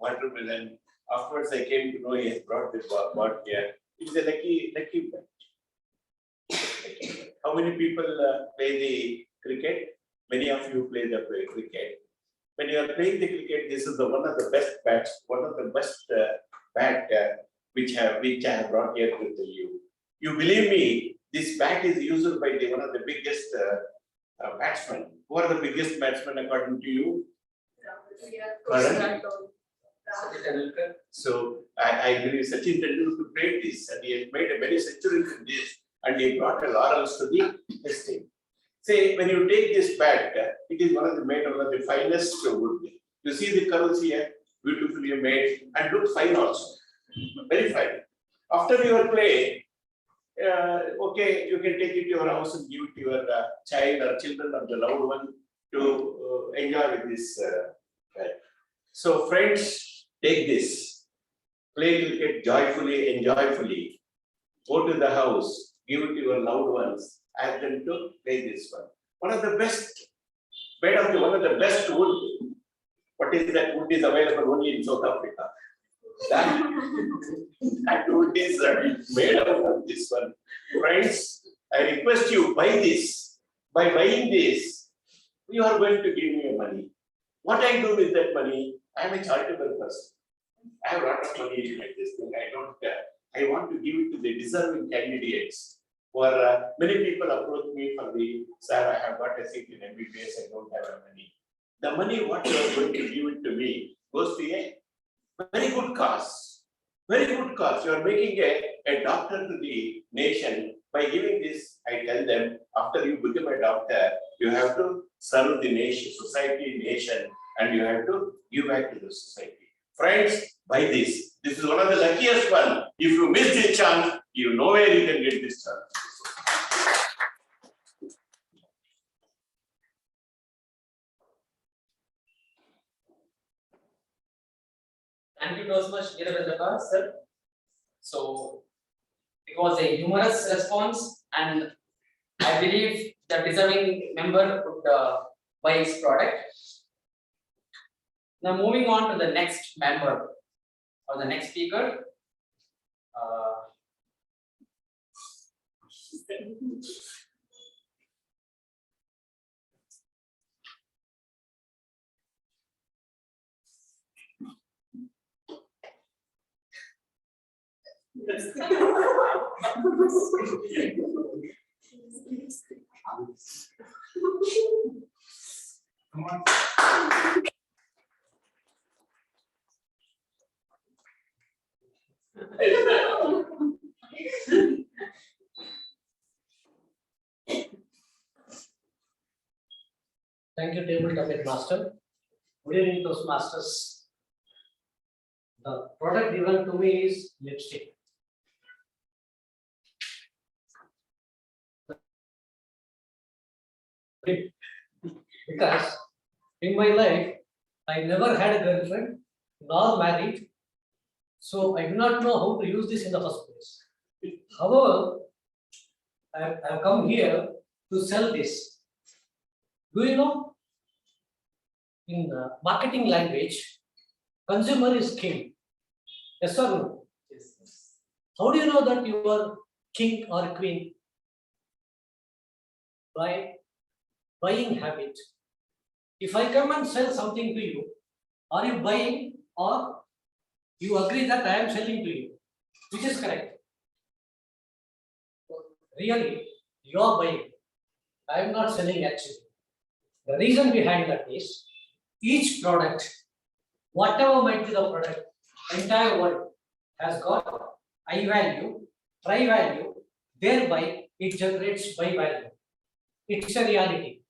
watermelon. Afterwards, I came to know he has brought this box here. It's a lucky bet. How many people play the cricket? Many of you play the cricket. When you are playing the cricket, this is one of the best bats, one of the best bat which I have brought here to tell you. You believe me, this bat is used by one of the biggest batsmen. Who are the biggest batsmen according to you? Pardon? So I believe Sachin Tendulkar played this and he has made a many centuries in this and he brought a laurels to the testing. Say, when you take this bat, it is one of the made of the finest wood. You see the curls here, beautifully made and look fine also. Very fine. After your play, okay, you can take it to your house and give it to your child or children or the loved one to enjoy with this bat. So friends, take this. Play cricket joyfully and joyfully. Go to the house, give it to your loved ones, ask them to play this one. One of the best, one of the best wood. What is that wood is available only in South Africa. That wood is made out of this one. Friends, I request you, buy this. By buying this, you are going to give me money. What I do with that money, I am a charitable person. I have a lot of money in this thing. I want to give it to the deserving candidates. For many people approach me for the, sir, I have got a seat in MBBS, I don't have money. The money what you are going to give it to me goes to a very good cause. Very good cause. You are making a doctor to the nation. By giving this, I tell them, after you become a doctor, you have to serve the nation, society, nation, and you have to give back to the society. Friends, buy this. This is one of the luckiest one. If you miss this chance, you know where you can get this chance. Thank you so much, Veeravelapa, sir. So it was a humorous response, and I believe the deserving member would buy his product. Now moving on to the next member or the next speaker. Come on. Thank you, table topic master. Good evening, Toastmasters. The product given to me is lipstick. Because in my life, I never had a girlfriend nor married, so I do not know how to use this in the first place. However, I have come here to sell this. Do you know? In marketing language, consumer is king. Yes or no? Yes. How do you know that you are king or queen? By buying habit. If I come and sell something to you, are you buying or you agree that I am selling to you? Which is correct? Really, you are buying. I am not selling actually. The reason behind that is each product, whatever might be the product, entire world has got I value, try value, thereby it generates buy value. It's a reality.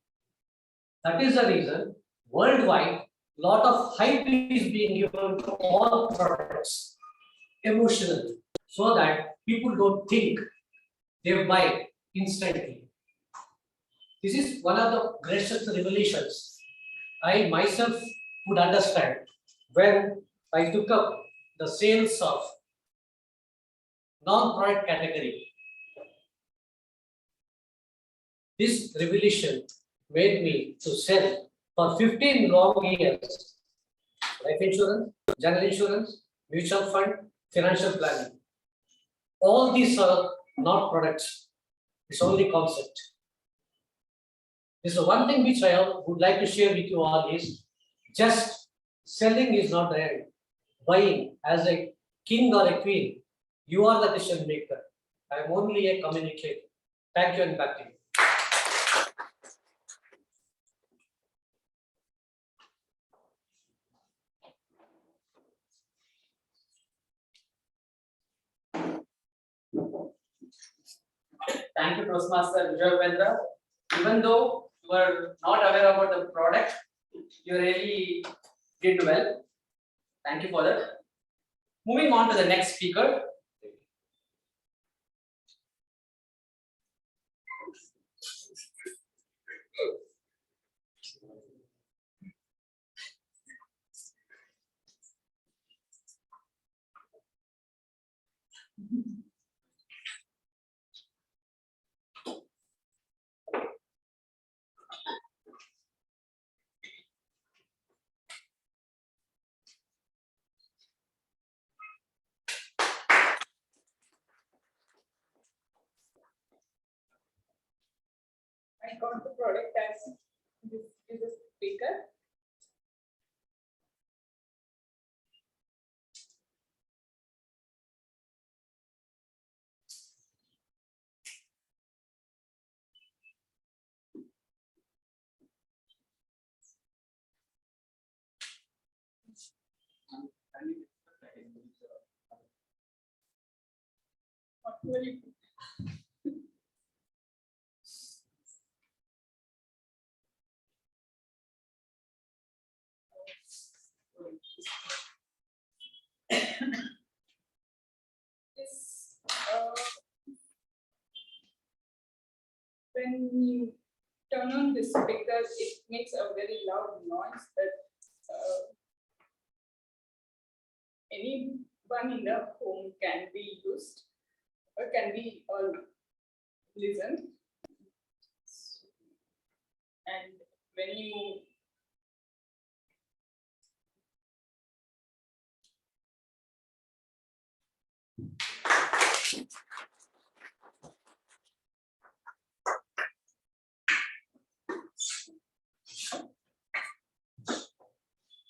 That is the reason worldwide lot of hype is being given to all products emotionally, so that people don't think, they buy instantly. This is one of the greatest revelations I myself would understand when I took up the sales of non-product category. This revelation made me to sell for 15 long years life insurance, general insurance, mutual fund, financial planning. All these are not products, it's only concept. This is one thing which I would like to share with you all is just selling is not the end. Buying as a king or a queen You are the decision maker. I am only a communicator. Thank you and back to you. Thank you, Toastmaster Vijay. Even though you were not aware about the product, you really did well. Thank you for that. Moving on to the next speaker. I got the product as this is a speaker. Actually, this when you turn on the speaker, it makes a very loud noise that anyone in the home can be used or can be listened. And when you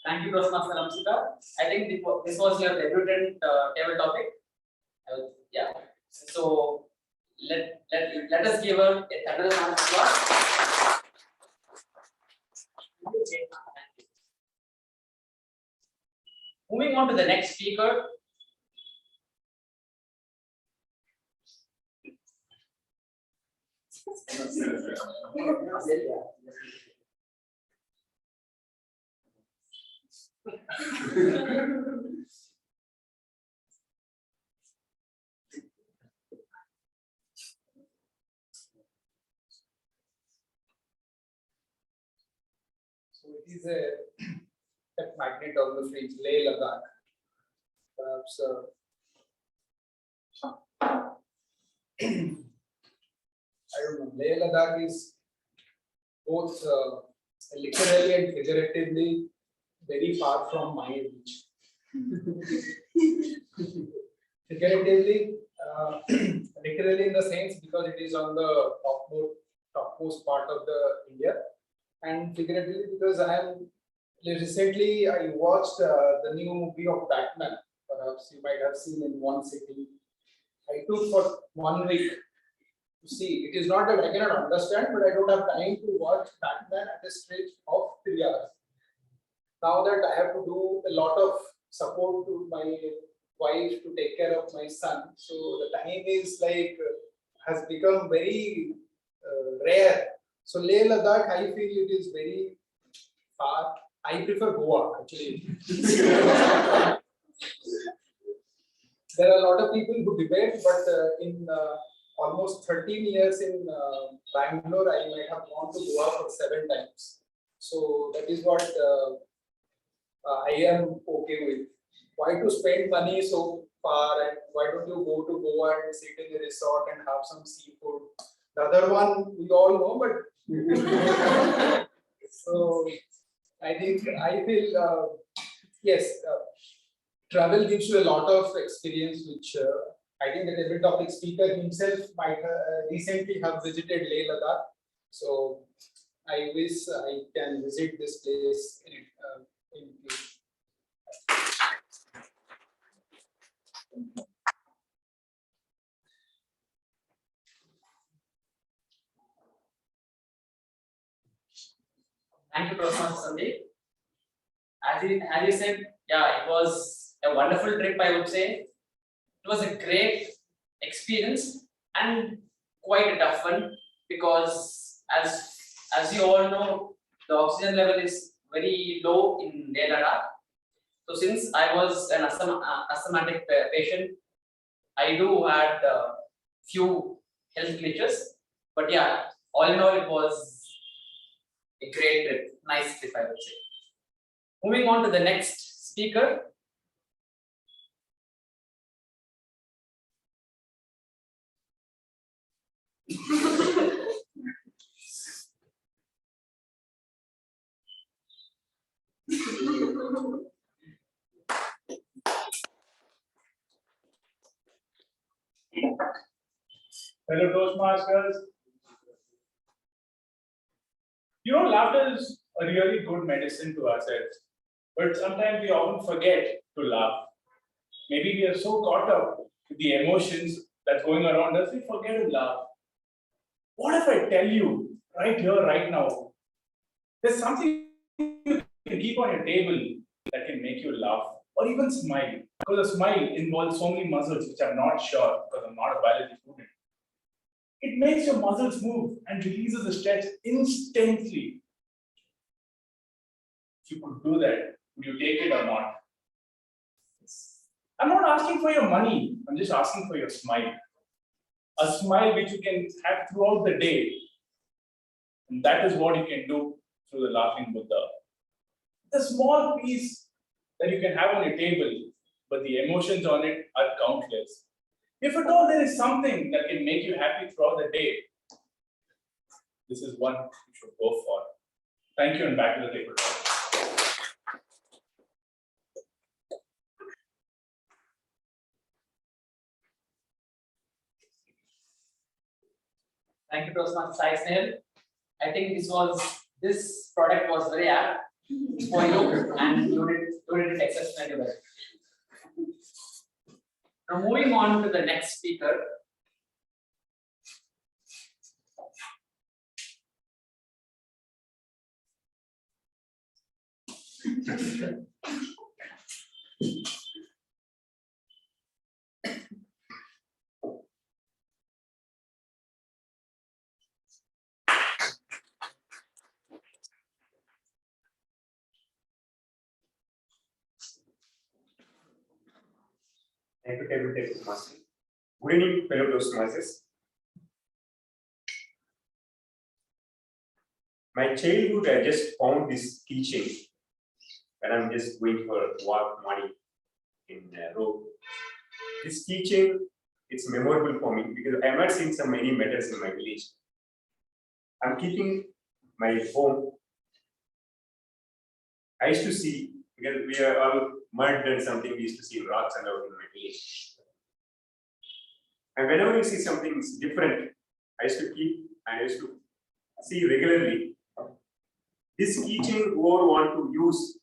Thank you, Toastmaster Amsika. I think this was your debutant table topic. Yeah. So let us give her a thunderous round of applause. Moving on to the next speaker. So it is a step magnet on the fringe, Leh Ladakh. Perhaps I don't know. Leh Ladakh is both literally and figuratively very far from my reach. Figuratively, literally in the sense because it is on the topmost part of the India, and figuratively because recently I watched the new movie of Batman. Perhaps you might have seen in one sitting. I took for 1 week to see. It is not that I cannot understand, but I don't have time to watch Batman at a stretch of 3 hours. Now that I have to do a lot of support to my wife to take care of my son, so the time is like has become very rare. So Leh Ladakh, I feel it is very far. I prefer Goa actually. There are a lot of people who debate, but in almost 13 years in Bangalore, I might have gone to Goa for 7 times. So that is what I am okay with. Why to spend money so far, and why don't you go to Goa and sit in a resort and have some seafood? The other one we all know, but so I feel yes, travel gives you a lot of experience, which I think the table topic speaker himself might recently have visited Leh Ladakh. So I wish I can visit this place in future. Thank you, Toastmaster Sandeep. As you said, yeah, it was a wonderful trip, I would say. It was a great experience and quite a tough one because as you all know, the oxygen level is very low in Leh Ladakh. So since I was an asthmatic patient, I do had few health glitches, but yeah, all in all, it was a great trip, nice trip, I would say. Moving on to the next speaker. Fellow Toastmasters, you know, laughter is a really good medicine to ourselves, but sometimes we often forget to laugh. Maybe we are so caught up with the emotions that's going around us, we forget to laugh. What if I tell you right here, right now, there's something you can keep on your table that can make you laugh or even smile? Because a smile involves so many muscles which I'm not sure because I'm not a biology student. It makes your muscles move and releases the stress instantly. If you could do that, would you take it or not? I'm not asking for your money, I'm just asking for your smile. A smile which you can have throughout the day. And that is what you can do through the laughing Buddha. The small piece that you can have on your table, but the emotions on it are countless. If at all there is something that can make you happy throughout the day, this is one you should go for. Thank you and back to the table. Thank you, Toastmaster Sai Snehal. I think this product was very apt for you and you did it exceptionally well. Now moving on to the next speaker. Thank you, table Toastmaster. Good evening, fellow Toastmasters. My childhood, I just found this keychain when I'm just going for a walk money in road. This keychain, it's memorable for me because I have not seen so many medals in my village. I'm keeping my home. I used to see, because we are all mud and something, we used to see rocks and out in my village. And whenever you see something different, I used to keep and I used to see regularly. This keychain, whoever want to use,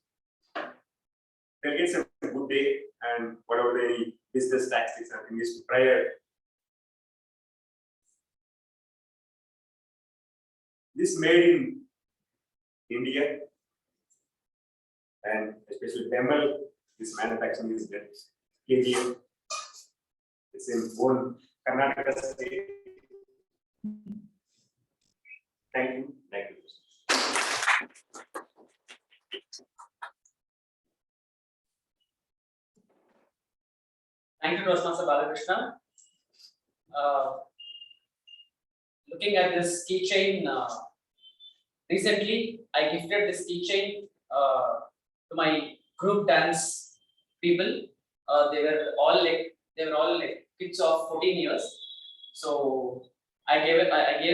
they'll get some good day and whatever any business tactics and things to prior. This made in India and especially Tamil, this manufacturing is done. KGM. It's in one Karnataka state. Thank you. Thank you. Thank you, Toastmaster Balakrishna. Looking at this keychain, recently I gifted this keychain to my group dance people. They were all like kids of 14 years. So I gave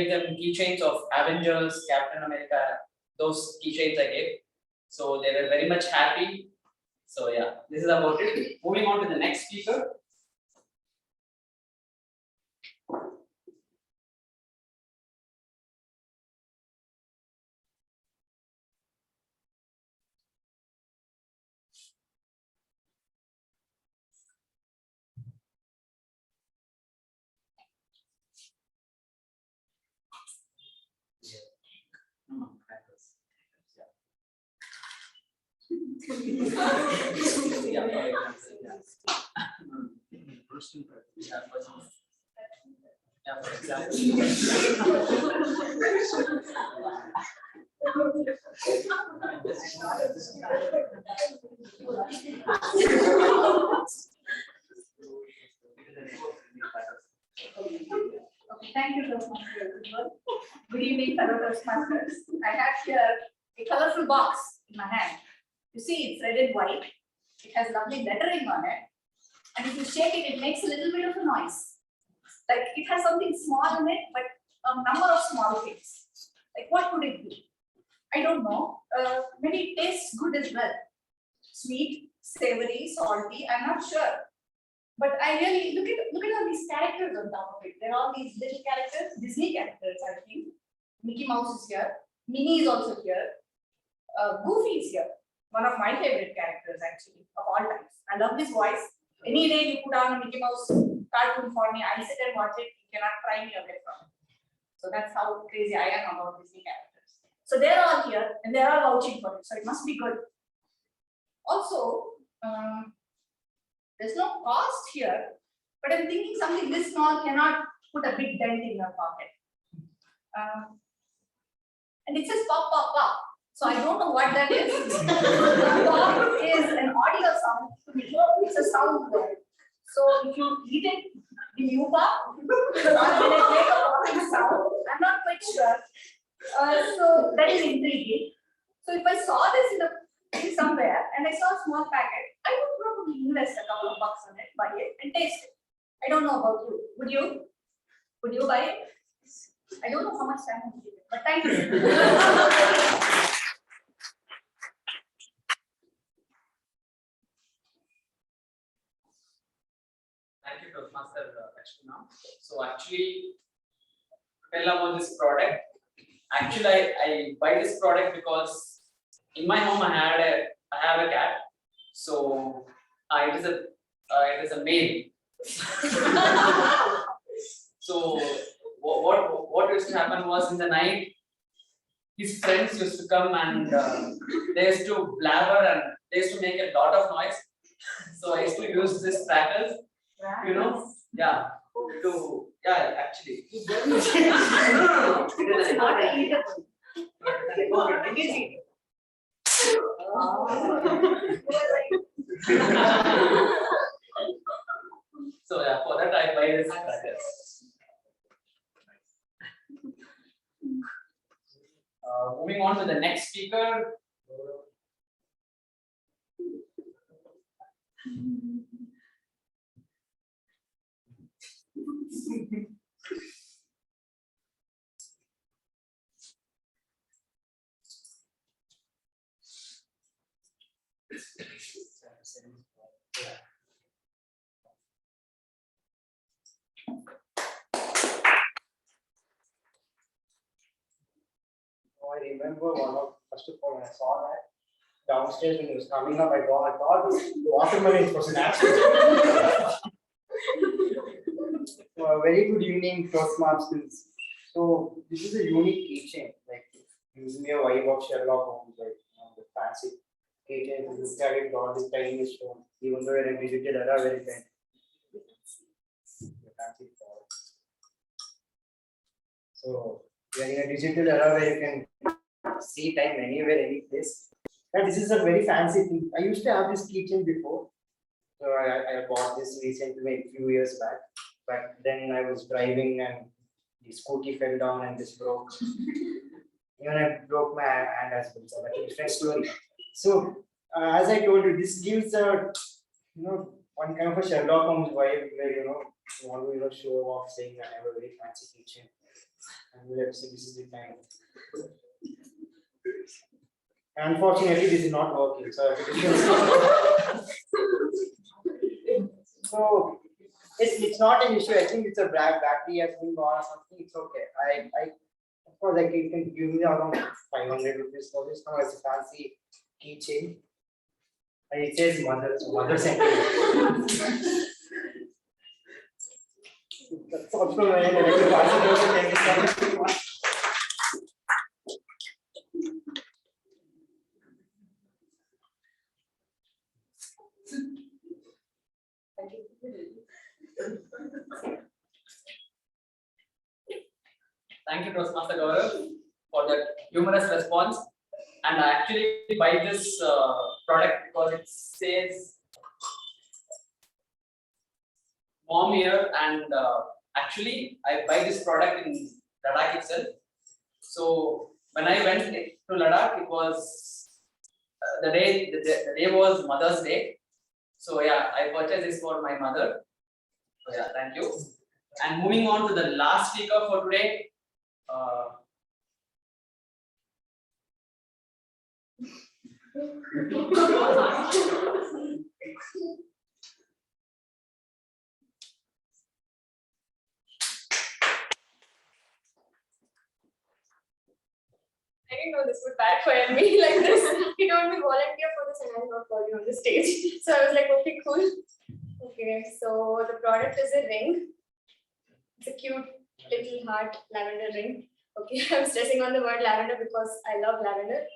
them keychains of Avengers, Captain America. Those keychains I gave. So they were very much happy. So yeah, this is about it. Moving on to the next speaker. question we have for you. Yeah, for example. Okay, thank you, Toastmaster. Good evening, fellow Toastmasters. I have here a colorful box in my hand. You see, it's red and white. It has lovely lettering on it. And if you shake it, it makes a little bit of a noise. Like it has something small in it, but a number of small things. Like what could it be? I don't know. Maybe it tastes good as well. Sweet, savory, salty, I'm not sure. But I really look at all these characters on top of it. There are all these little characters, Disney characters, I think. Mickey Mouse is here. Minnie is also here. Goofy is here. One of my favorite characters, actually, of all times. I love his voice. Any day you put on a Mickey Mouse cartoon for me, I'll sit and watch it. You cannot pry me away from it. So that's how crazy I am about Disney characters. So they're all here and they're all vouching for it. So it must be good. Also, there's no cost here, but I'm thinking something this small cannot put a big dent in your pocket. And it says pop, pop, pop. So I don't know what that is. Pop is an audio sound. It's a sound word. So if you eat it, will you pop? Or will it make a popping sound? I'm not quite sure. So that is intriguing. So if I saw this in somewhere and I saw a small packet, I would probably invest a couple of bucks on it, buy it, and taste it. I don't know about you. Would you? Would you buy it? I don't know how much time I'm giving, but thank you. Thank you, Toastmaster Ashwina. So actually, to tell about this product. Actually, I buy this product because in my home I have a cat. So it is a male. So what used to happen was in the night, his friends used to come and they used to blabber and they used to make a lot of noise. So I used to use this crackers, you know, actually. So yeah, for that I buy this crackers. Moving on to the next speaker. I remember first of all, when I saw that downstairs when it was coming up, I thought watermelon was an accident. Very good evening, Toastmasters. So this is a unique keychain, like gives me a vibe of Sherlock Holmes, like the fancy keychain. If you look at it, got this tiny stone, even though in a digital era, very fancy. So we are in a digital era where you can see time anywhere, any place. And this is a very fancy thing. I used to have this keychain before. So I bought this recently, a few years back. But then I was driving and the scooty fell down and this broke. Even I broke my hand as well. So that's a different story. So as I told you, this gives a one kind of a Sherlock Holmes vibe where you want to show off saying that I have a very fancy keychain. And we'll have to say this is the time. Unfortunately, this is not working. So, so it's not an issue. I think it's a battery has been gone or something. It's okay. Of course, you can give me around 500 rupees for this. Now it's a fancy keychain. And it says mother, so mother sentiment. That's also very negative. Thank you, Toastmaster Gaurav, for that humorous response. And I actually buy this product because it says mom here, and actually I buy this product in Ladakh itself. So when I went to Ladakh, it was the day was Mother's Day. So yeah, I purchased this for my mother. So yeah, thank you. And moving on to the last speaker for today. I didn't know this would backfire me like this. He told me volunteer for this and I'm not calling on the stage. So I was like, okay, cool. Okay, so the product is a ring. It's a cute little heart lavender ring. Okay, I'm stressing on the word lavender because I love lavender.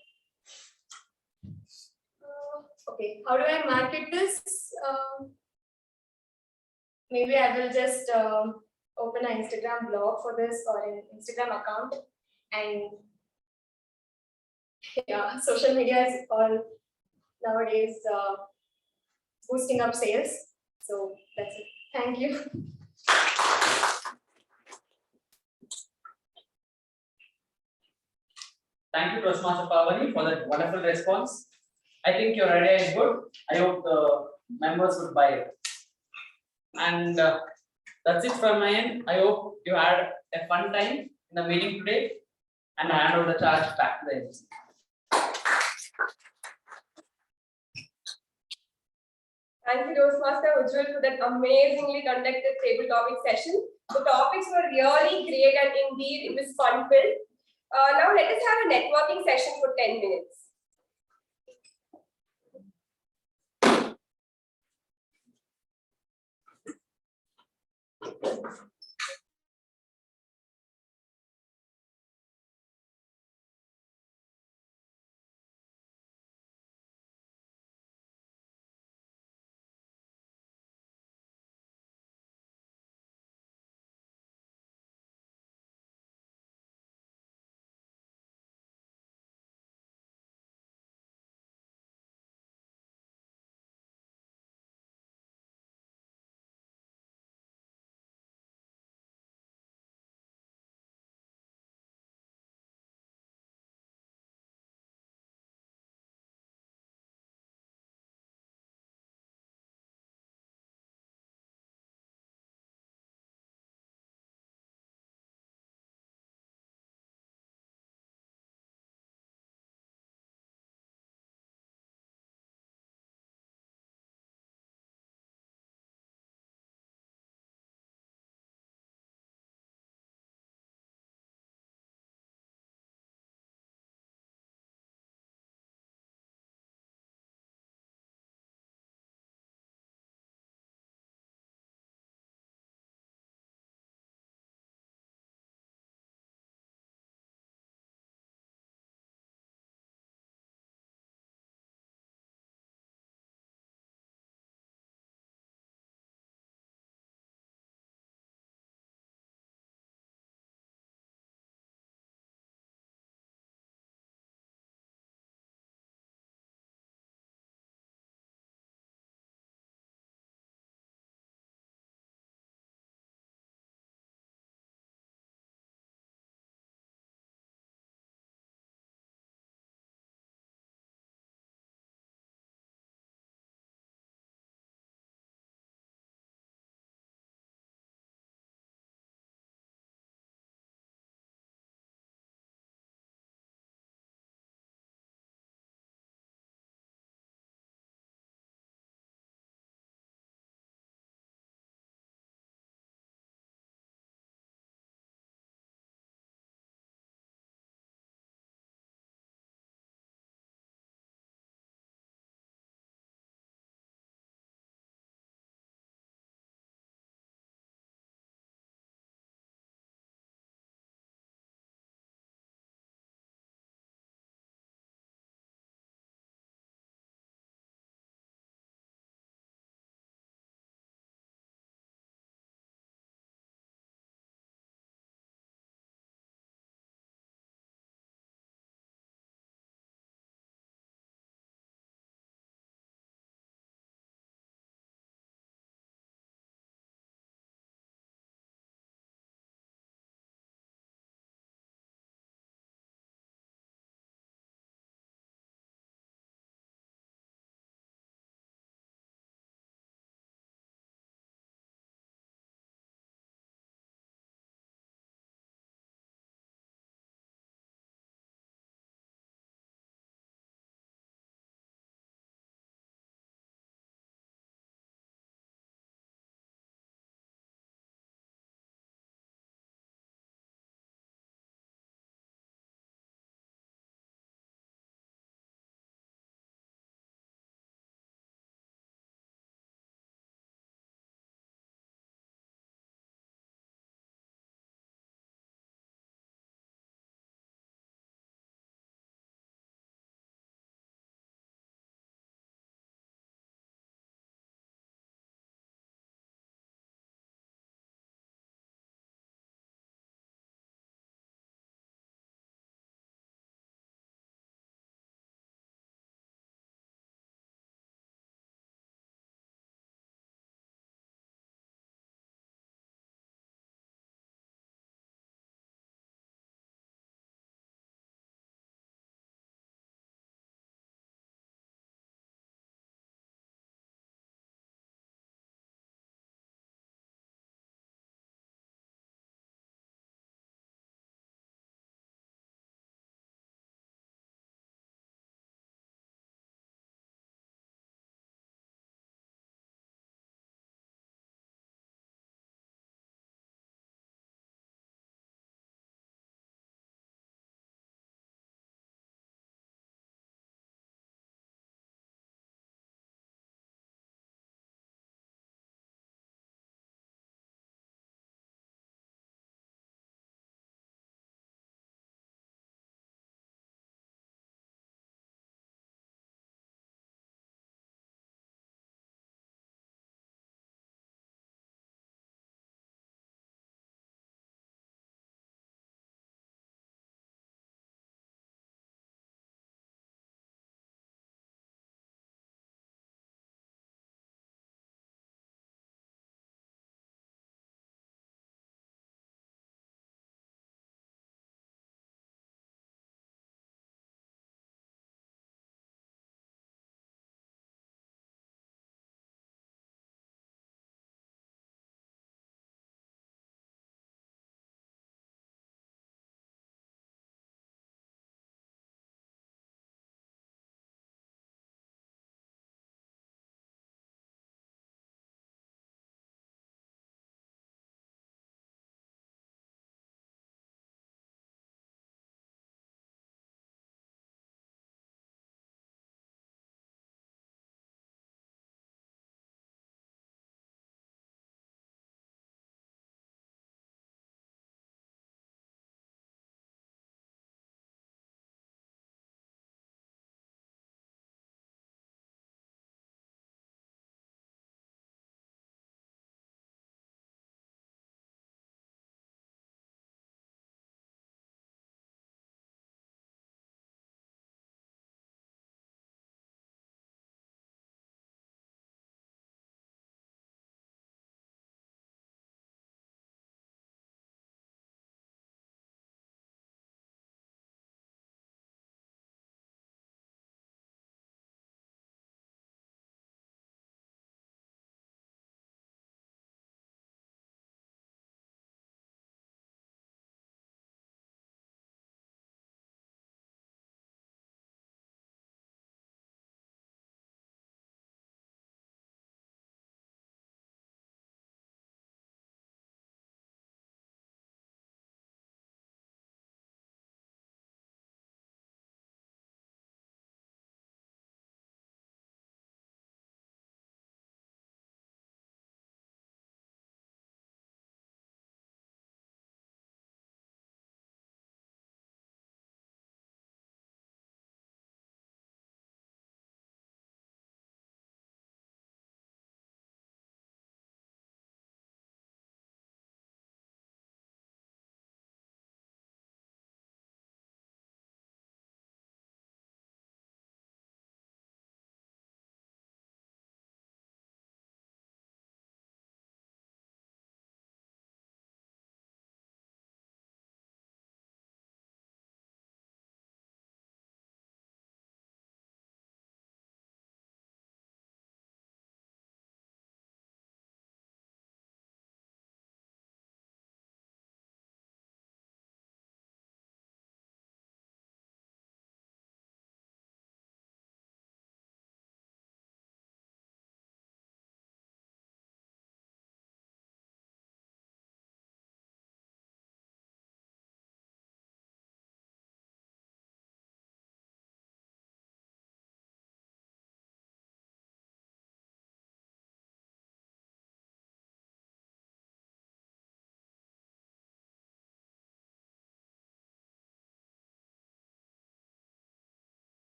Okay, how do I market this? Maybe I will just open an Instagram blog for this or an Instagram account, and yeah, social media is all nowadays boosting up sales. So that's it. Thank you. Thank you, Toastmaster Pavani, for that wonderful response. I think your idea is good. I hope the members would buy it. And that's it from my end. I hope you had a fun time in the meeting today. And I hand over the charge back to the MC. Thank you, Toastmaster Ujjwal, for that amazingly conducted table topic session. The topics were really great and indeed it was fun filled. Now let us have a networking session for 10 minutes.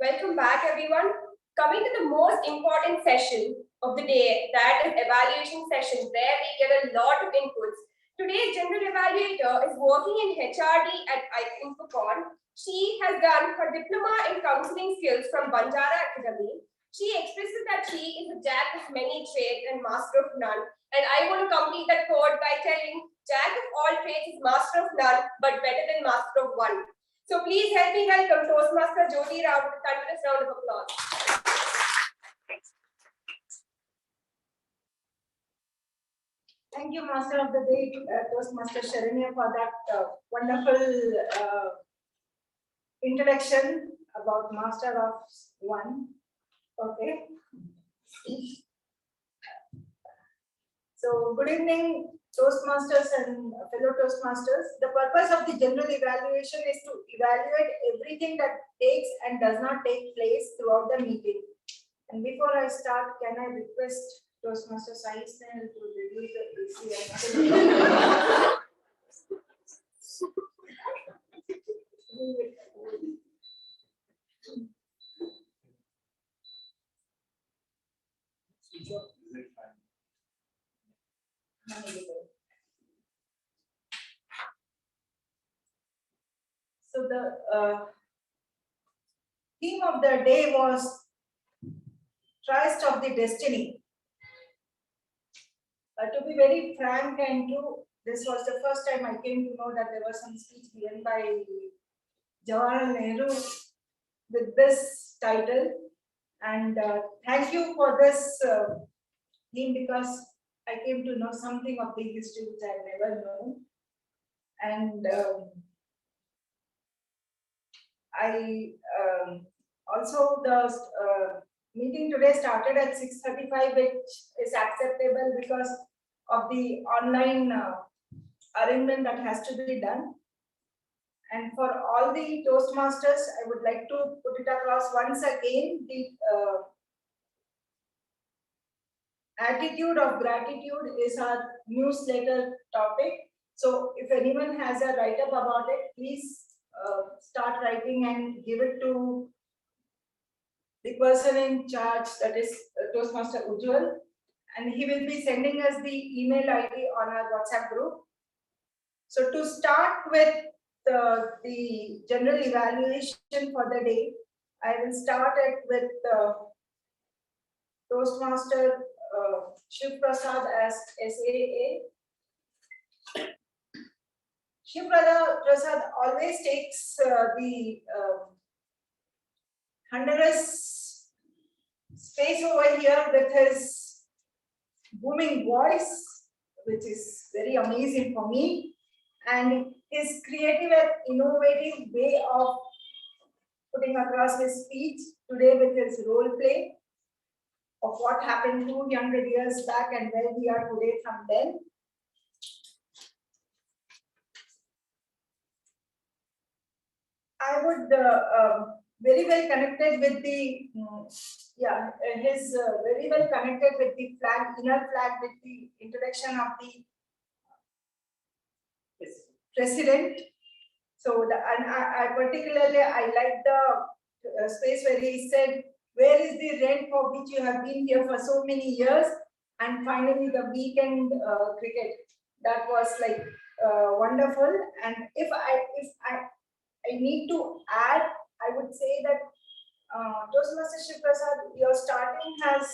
Welcome back, everyone. Coming to the most important session of the day, that is evaluation session, where we get a lot of inputs. Today's general evaluator is working in HRD at Infocon. She has done her diploma in counseling skills from Banjara Academy. She expresses that she is a jack of many trades and master of none. And I want to complete that quote by telling, jack of all trades is master of none, but better than master of one. So please help me welcome Toastmaster Jyoti Rao with a continuous round of applause. Thank you, Master of the Day, Toastmaster Sharanya, for that wonderful introduction about Master of One. Okay. So, good evening, Toastmasters and fellow Toastmasters. The purpose of the general evaluation is to evaluate everything that takes and does not take place throughout the meeting. And before I start, can I request Toastmaster Sai Snell to reduce the AC? So the theme of the day was Tryst of the Destiny. To be very frank and true, this was the first time I came to know that there was some speech given by Jawaharlal Nehru with this title. And thank you for this theme, because I came to know something of the history which I had never known. And I also the meeting today started at 6:35, which is acceptable because of the online arrangement that has to be done. And for all the Toastmasters, I would like to put it across once again, the attitude of gratitude is our newsletter topic. So if anyone has a write-up about it, please start writing and give it to the person in charge, that is Toastmaster Ujjwal, and he will be sending us the email ID on our WhatsApp group. So to start with the general evaluation for the day, I will start it with Toastmaster Shiv Prasad as SAA. Shiv Prasad always takes the thunderous space over here with his booming voice, which is very amazing for me, and his creative and innovative way of putting across his speech today with his role play of what happened 200 years back and where we are today from then. I would very well connected with the his very well connected with the flag, inner flag, with the introduction of the president. So and I particularly I like the space where he said, where is the rent for which you have been here for so many years? And finally the weekend cricket. That was like wonderful. And if I need to add, I would say that Toastmaster Shiv Prasad, your starting has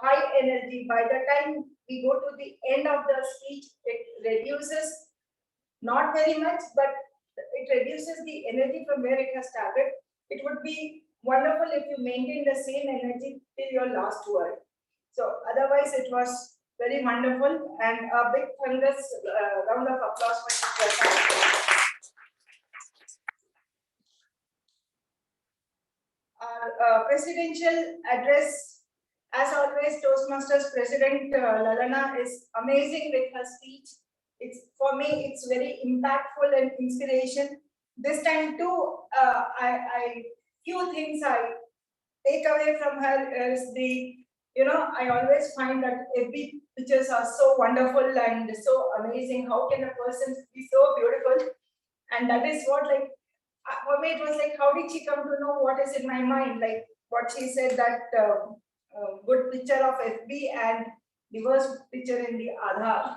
high energy. By the time we go to the end of the speech, it reduces, not very much, but it reduces the energy from where it has started. It would be wonderful if you maintain the same energy till your last word. So otherwise it was very wonderful, and a big thunderous round of applause for Shiv Prasad. Our presidential address, as always, Toastmasters President Lalana is amazing with her speech. It's, for me, it's very impactful and inspiration. This time too, few things I take away from her is the, I always find that every pictures are so wonderful and so amazing. How can a person be so beautiful? And that is what, like, for me, it was like, how did she come to know what is in my mind? Like what she said that good picture of FB and the worst picture in the Aadhaar.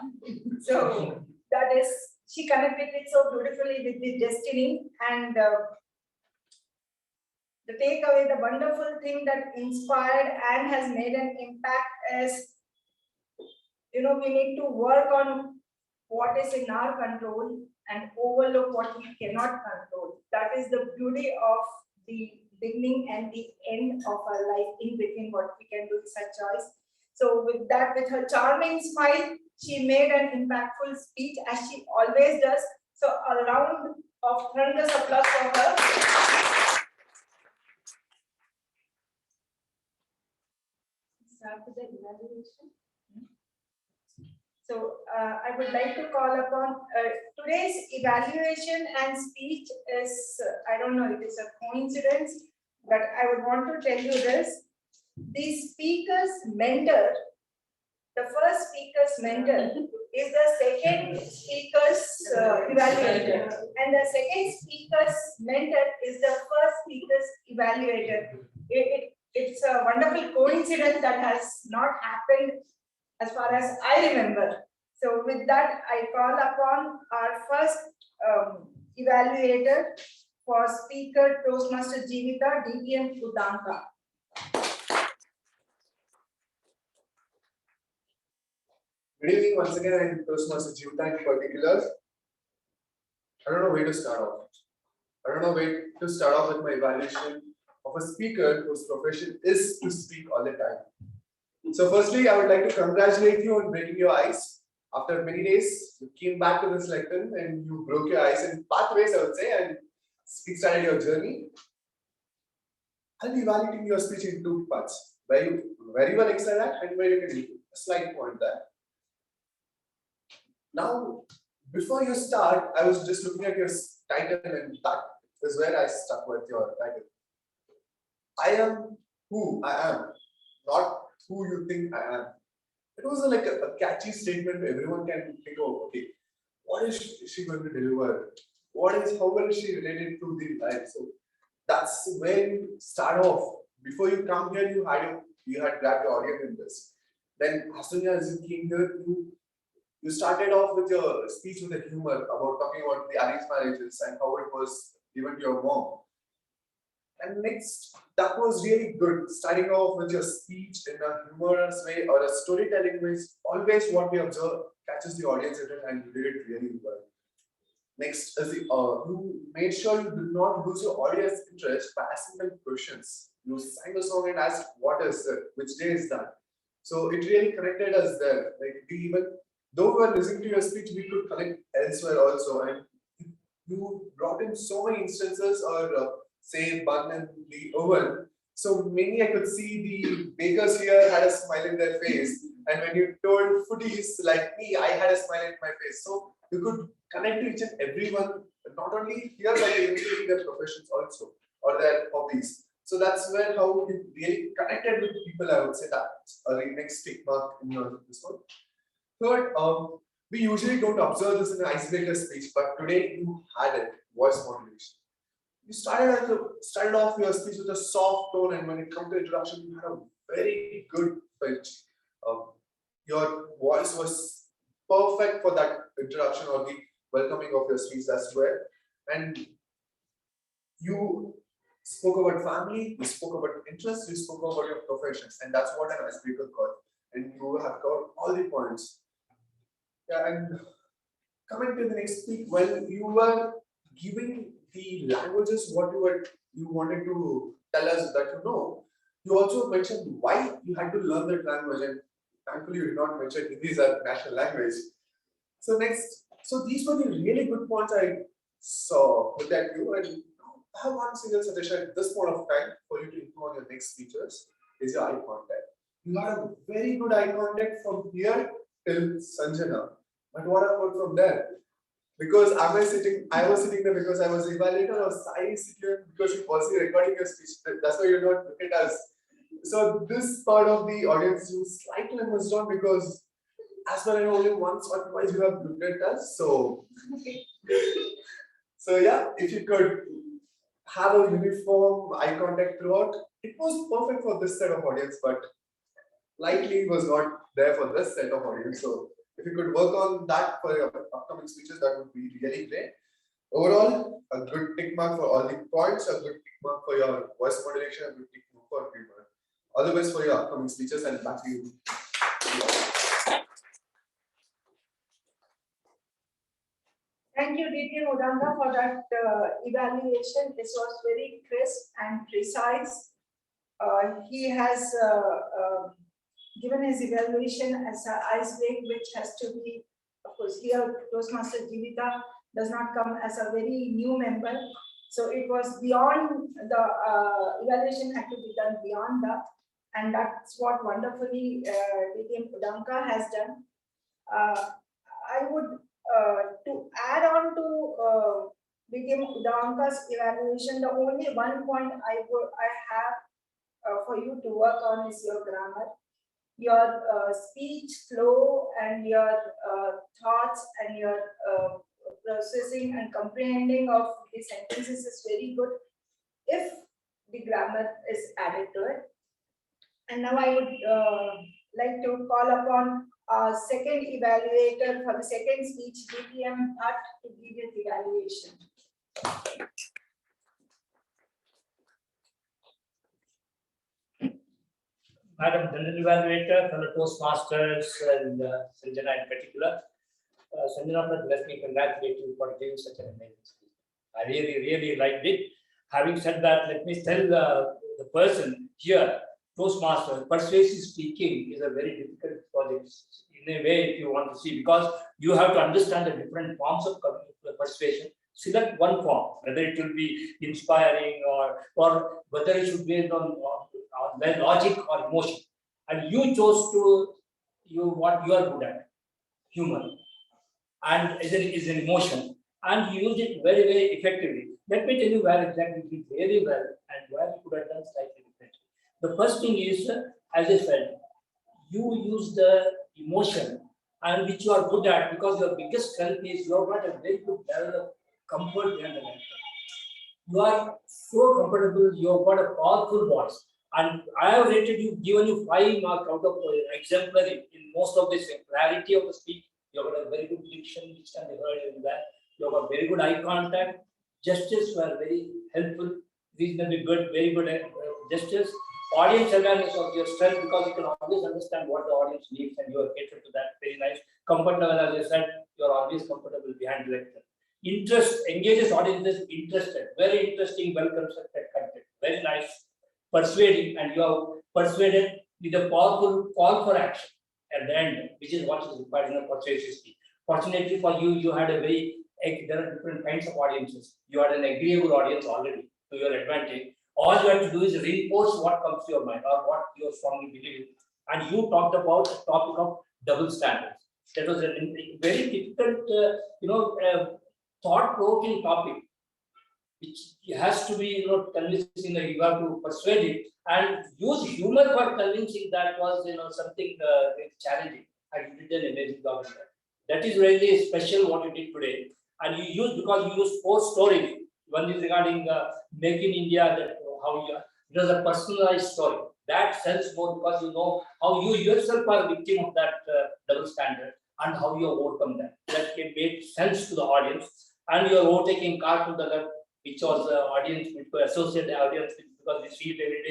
So that is, she connected it so beautifully with the destiny and the takeaway, the wonderful thing that inspired and has made an impact is, we need to work on what is in our control and overlook what we cannot control. That is the beauty of the beginning and the end of our life. In between, what we can do is a choice. So with that, with her charming smile, she made an impactful speech as she always does. So a round of tremendous applause for her. Start with the evaluation. So I would like to call upon today's evaluation and speech is, I don't know, it is a coincidence, but I would want to tell you this. The speaker's mentor, the first speaker's mentor is the second speaker's evaluator, and the second speaker's mentor is the first speaker's evaluator. It's a wonderful coincidence that has not happened as far as I remember. So with that, I call upon our first evaluator for speaker Toastmaster Jeevita, DTM Udanka. Good evening once again, I'm Toastmaster Jeevita in particular. I don't know where to start off. I don't know where to start off with my evaluation of a speaker whose profession is to speak all the time. So firstly, I would like to congratulate you on breaking your ice. After many days, you came back to this lecture and you broke your ice in pathways, I would say, and started your journey. I'll be evaluating your speech in two parts, where you very well excel at and where you can do a slight point there. Now, before you start, I was just looking at your title and that is where I stuck with your title. I am who I am, not who you think I am. It was like a catchy statement. Everyone can think, oh, okay, what is she going to deliver? How will she relate it to the life? So that's where you start off. Before you come here, you had grabbed your audience in this. Then as soon as you came here, you started off with your speech with a humor about talking about the arranged marriages and how it was given to your mom. And next, that was really good. Starting off with your speech in a humorous way or a storytelling way, always what we observe catches the audience and you did it really well. Next, is you made sure you did not lose your audience interest by asking them questions. You sang the song and asked, what is it? Which day is that? So it really connected us there. Like though we were listening to your speech, we could connect elsewhere also. And you brought in so many instances or say bun and the oven. So many I could see the bakers here had a smile in their face. And when you told foodies like me, I had a smile in my face. So you could connect to each and everyone, not only here, but including their professions also, or their hobbies. So that's where how you really connected with people, I would say that's a next tick mark in this one. Third, we usually don't observe this in an icebreaker speech, but today you had it, voice modulation. You started off your speech with a soft tone, and when it comes to introduction, you had a very good pitch. Your voice was perfect for that introduction or the welcoming of your speech as well. And you spoke about family, you spoke about interests, you spoke about your professions, and that's what an icebreaker got. And you have covered all the points. Yeah, and coming to the next speech, when you were giving the languages what you wanted to tell us that you know, you also mentioned why you had to learn that language, and thankfully you did not mention Hindi as a national language. So these were the really good points I saw with that you, and I have one single suggestion at this point of time for you to improve on your next speeches is your eye contact. You had a very good eye contact from here till Sanjana. But what about from there? Because I was sitting there because I was evaluator, or Sai is sitting here because he was recording your speech. That's why you don't look at us. So this part of the audience you slightly missed on because as well as only once or twice you have looked at us. So yeah, if you could have a uniform eye contact throughout. It was perfect for this set of audience, but likely was not there for this set of audience. So if you could work on that for your upcoming speeches, that would be really great. Overall, a good tick mark for all the points, a good tick mark for your voice modulation, a good tick mark for humor. All the best for your upcoming speeches, and back to you. Thank you, DT Udanga, for that evaluation. This was very crisp and precise. He has given his evaluation as an ice break, which has to be, of course, here Toastmaster Jivita does not come as a very new member. So it was beyond the evaluation had to be done beyond that. And that's what wonderfully DT Udanga has done. I would to add on to DT Udanga's evaluation, the only one point I have for you to work on is your grammar. Your speech flow and your thoughts and your processing and comprehending of the sentences is very good if the grammar is added to it. And now I would like to call upon our second evaluator for the second speech, DTM Bhatt, to give you the evaluation. Madam General Evaluator, fellow Toastmasters, and Sanjana in particular. Sanjana, let me congratulate you for giving such an amazing speech. I really liked it. Having said that, let me tell the person here, Toastmaster, persuasive speaking is a very difficult project in a way, if you want to see, because you have to understand the different forms of persuasion. Select one form, whether it will be inspiring or whether it should be based on logic or emotion. And you chose to what you are good at, humor, and is an emotion, and you used it very effectively. Let me tell you where exactly you did very well and where you could have done slightly differently. The first thing is, as I said, you use the emotion and which you are good at, because your biggest strength is you have got a very good level of comfort behind the microphone. You are so comfortable, you have got a powerful voice. And I have rated you, given you 5 marks out of exemplary in most of this clarity of the speech. You have got a very good diction, which can be heard in that. You have got very good eye contact. Gestures were very helpful, reasonably good, very good gestures. Audience awareness of your strength, because you can always understand what the audience needs and you are catered to that. Very nice. Comfort level, as I said, you are always comfortable behind the lecture. Interest, engages audiences interested. Very interesting, well constructed content. Very nice. Persuading, and you have persuaded with a powerful call for action at the end, which is what is required in a persuasive speech. Fortunately for you, you had a there are different kinds of audiences. You had an agreeable audience already to your advantage. All you have to do is reinforce what comes to your mind or what you strongly believe in. And you talked about the topic of double standards. That was a very difficult, thought-provoking topic, which has to be, convincing that you have to persuade it, and use humor for convincing that was, something very challenging. And you did an amazing job in that. That is really special what you did today. And you used, because you used 4 stories. One is regarding Make in India, that it was a personalized story. That sells more because you know how you yourself are a victim of that double standard and how you overcome that. That made sense to the audience. And you are overtaking car to the left, which was the audience, which were associated audience, because we see it every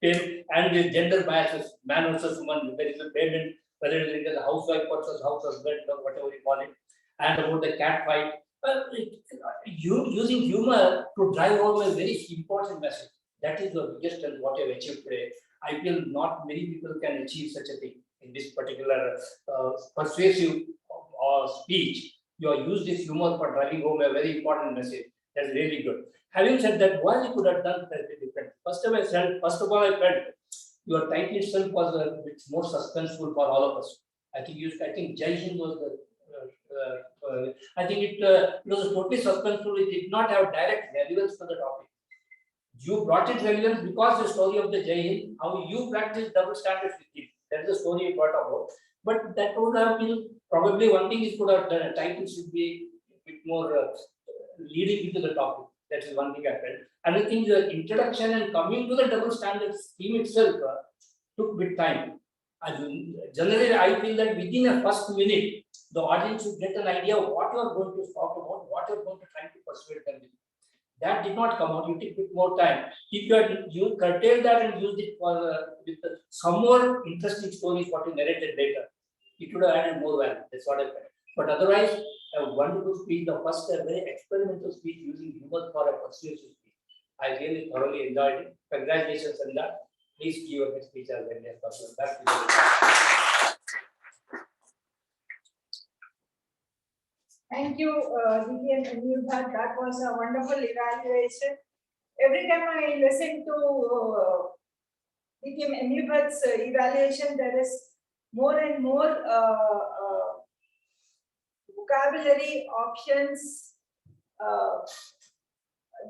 day. And with gender biases, man versus woman, there is a payment, whether it is a housewife versus house husband, or whatever you call it, and about the cat fight. Using humor to drive home a very important message. That is the biggest and what you have achieved today. I feel not many people can achieve such a thing in this particular persuasive speech. You have used this humor for driving home a very important message. That's really good. Having said that, what you could have done slightly different. First of all, I felt your title itself was a bit more suspenseful for all of us. I think Jai Hind was the. I think it was totally suspenseful. It did not have direct relevance to the topic. You brought it relevance because the story of the Jai Hind, how you practice double standards with it. That is the story you brought about. But that would have been probably one thing is could have the title should be a bit more leading into the topic. That is one thing I felt. And I think the introduction and coming to the double standard scheme itself took bit time. And generally, I feel that within a first minute, the audience should get an idea of what you are going to talk about, what you are going to try to persuade them with. That did not come out. You took a bit more time. If you curtailed that and used it for with some more interesting stories, what you narrated later, it would have added more value. That's what I felt. But otherwise, a wonderful speech. The first very experimental speech using humor for a persuasive speech. I really thoroughly enjoyed it. Congratulations on that. Please give a speech as early as possible. That's Thank you, Vivian and Nilbhat. That was a wonderful evaluation. Every time I listen to Vivian and Nilbhat's evaluation, there is more and more vocabulary options,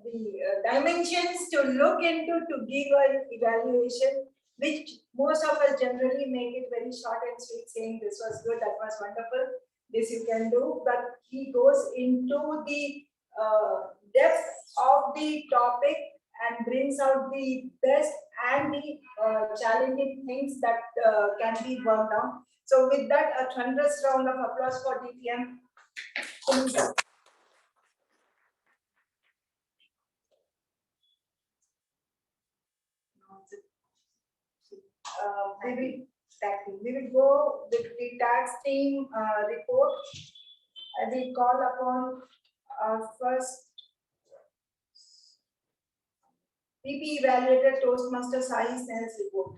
the dimensions to look into to give an evaluation, which most of us generally make it very short and sweet, saying this was good, that was wonderful, this you can do. But he goes into the depth of the topic and brings out the best and the challenging things that can be worked on. So with that, a thunderous round of applause for DPM. We will go with the tax team report. I will call upon our first PP evaluator, Toastmaster Sai Snell's report.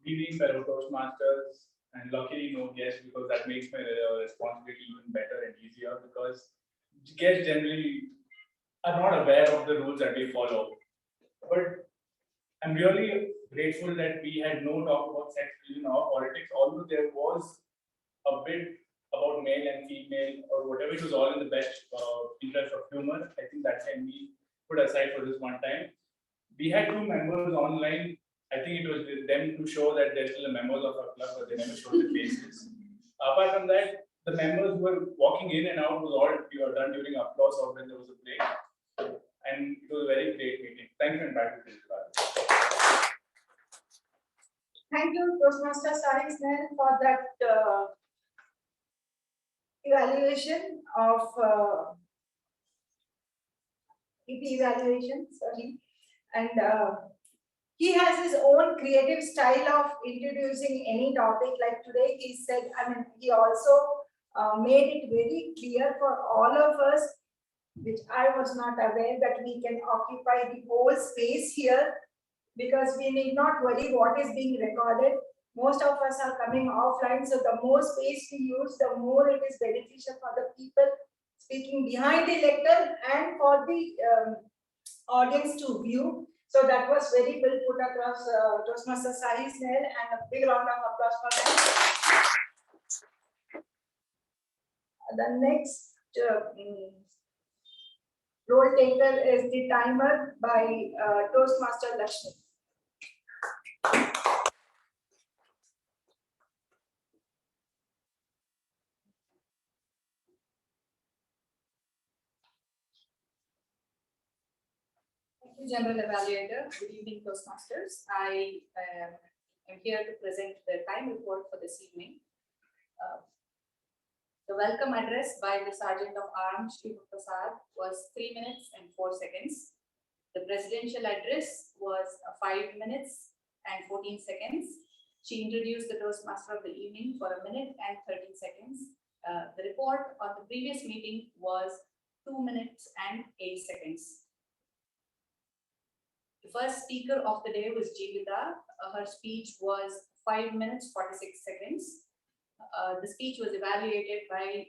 Good evening, fellow Toastmasters, and luckily no guests, because that makes my responsibility even better and easier, because guests generally are not aware of the rules that we follow. But I'm really grateful that we had no talk about sex, religion, or politics, although there was a bit about male and female or whatever. It was all in the best interest of humor. I think that can be put aside for this one time. We had 2 members online. I think it was them to show that they're still members of our club, but they never showed their faces. Apart from that, the members who were walking in and out was all done during applause or when there was a break. And it was a very great meeting. Thank you and back to this. Thank you, Toastmaster Sai Snell, for that evaluation of EP evaluation, sorry. And he has his own creative style of introducing any topic. Like today, he said, he also made it very clear for all of us, which I was not aware, that we can occupy the whole space here, because we need not worry what is being recorded. Most of us are coming offline, so the more space we use, the more it is beneficial for the people speaking behind the lectern and for the audience to view. So that was very well put across, Toastmaster Sai Snell, and a big round of applause for that. The next role taker is the timer by Toastmaster Lakshmi. General Evaluator. Good evening, Toastmasters. I am here to present the time report for this evening. The welcome address by the Sergeant of Arms, Shri Prasad, was 3 minutes and 4 seconds. The presidential address was 5 minutes and 14 seconds. She introduced the Toastmaster of the evening for 1 minute and 13 seconds. The report on the previous meeting was 2 minutes and 8 seconds. The first speaker of the day was Jeevita. Her speech was 5 minutes 46 seconds. The speech was evaluated by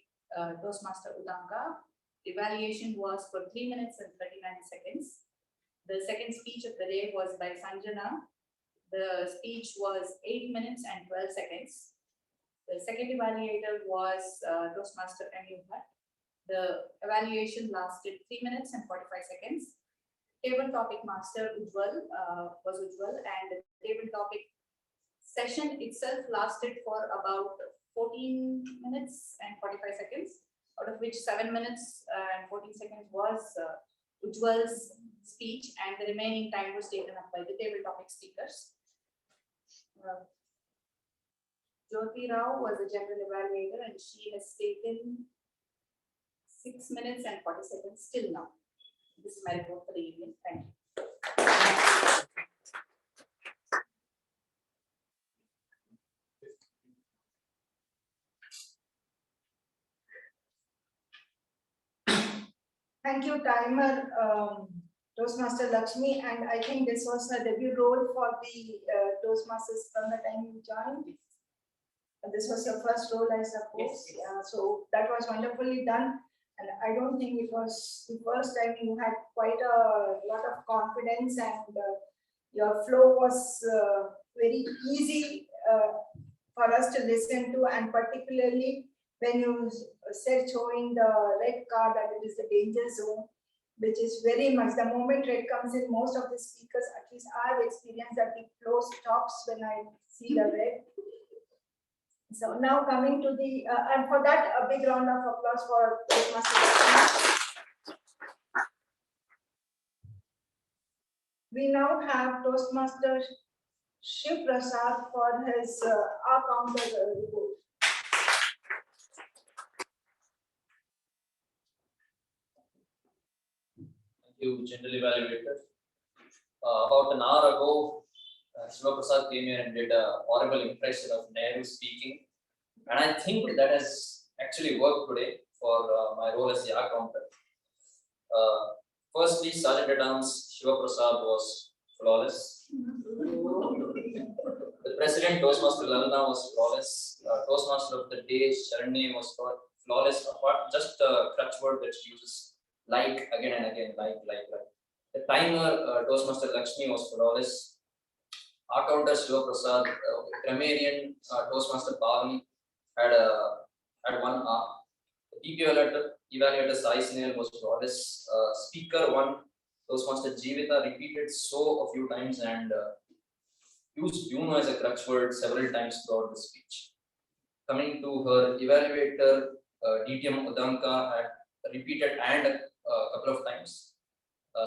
Toastmaster Udanka. The evaluation was for 3 minutes and 39 seconds. The second speech of the day was by Sanjana. The speech was 8 minutes and 12 seconds. The second evaluator was Toastmaster Anubhat. The evaluation lasted 3 minutes and 45 seconds. Table topic master Ujjwal was Ujjwal, and the table topic session itself lasted for about 14 minutes and 45 seconds. out of which 7 minutes and 14 seconds was Ujjwal's speech, and the remaining time was taken up by the table topic speakers. Jyoti Rao was a general evaluator, and she has taken 6 minutes and 40 seconds till now. This is my report for the evening. Thank you. Thank you, timer, Toastmaster Lakshmi, and I think this was a debut role for the Toastmasters from the time you joined. This was your first role, I suppose. Yes. Yeah, so that was wonderfully done. And I don't think it was the first time. You had quite a lot of confidence, and your flow was very easy for us to listen to, and particularly when you said showing the red card that it is the danger zone, which is very much the moment red comes in, most of the speakers, at least I have experienced that the flow stops when I see the red. So now coming to the, and for that, a big round of applause for Toastmaster. We now have Toastmaster Shiv Prasad for his counter report. Thank you, General Evaluator. About an hour ago, Shiva Prasad came here and did a horrible impression of Nehru speaking. And I think that has actually worked today for my role as the counter. Firstly, Sergeant at Arms Shiva Prasad was flawless. The President, Toastmaster Lalana, was flawless. Toastmaster of the day, Sharanye, was flawless. Apart just the crutch word that she uses, like again and again, like. The timer, Toastmaster Lakshmi, was flawless. Our counter Shiva Prasad, grammarian, Toastmaster Pavni had 1 hour. The PP evaluator Sai Snell was flawless. Speaker 1, Toastmaster Jivita, repeated so a few times and used as a crutch word several times throughout the speech. Coming to her evaluator, DTM Udanka had repeated and a couple of times.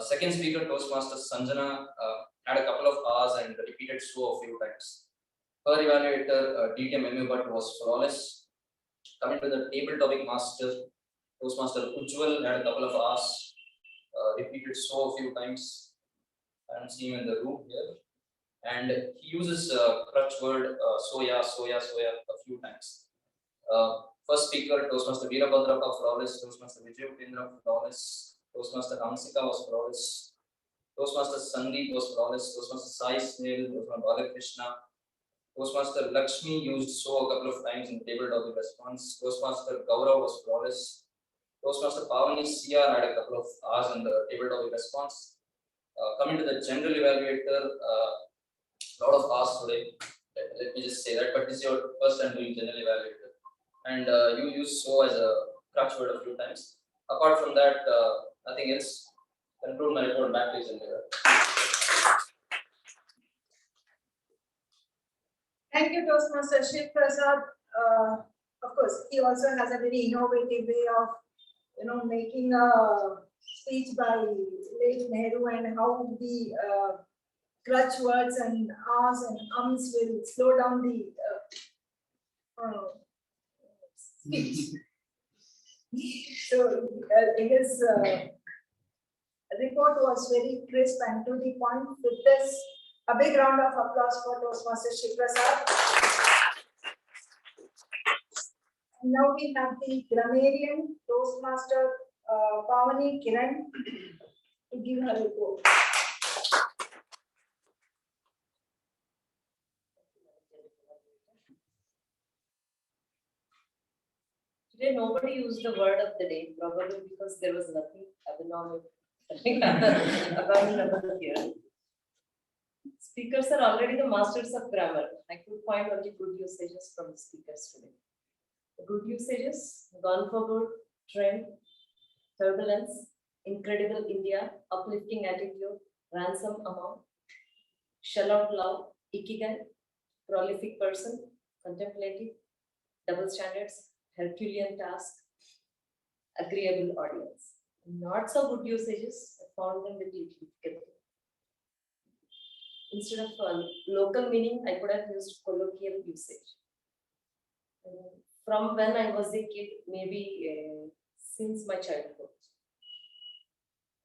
Second speaker, Toastmaster Sanjana, had a couple of hours and repeated so a few times. Her evaluator, DTM Emu Bhatt, was flawless. Coming to the table topic master, Toastmaster Ujjwal had a couple of hours, repeated so a few times. I don't see him in the room here. And he uses crutch word soya a few times. First speaker, Toastmaster Veerabhadraka, flawless. Toastmaster Vijay Upendra, flawless. Toastmaster Hamsika was flawless. Toastmaster Sandeep was flawless. Toastmaster Sai Snell, Toastmaster Balakrishna. Toastmaster Lakshmi used so a couple of times in table topic response. Toastmaster Gaurav was flawless. Toastmaster Pavani CR had a couple of hours in the table topic response. Coming to the general evaluator, lot of hours today. Let me just say that, but this is your first time doing general evaluator, and you use so as a crutch word a few times. Apart from that, nothing else. Conclude my report. Back to you, General. Thank you, Toastmaster Shiv Prasad. Of course, he also has a very innovative way of, making a speech by late Nehru, and how the crutch words and ahs and ums will slow down the speech. So his report was very crisp and to the point. With this, a big round of applause for Toastmaster Shiv Prasad. And now we have the grammarian Toastmaster Pavani Kiran to give her report. Today, nobody used the word of the day, probably because there was nothing abnormal here. Speakers are already the masters of grammar. I could find only good usages from the speakers today. The good usages: gone for good, trend, turbulence, incredible India, uplifting attitude, ransom amount, shell out loud, ikigai, prolific person, contemplative, double standards, Herculean task, agreeable audience. Not so good usages, I found them with little difficult. Instead of local meaning, I could have used colloquial usage. From when I was a kid, maybe since my childhood.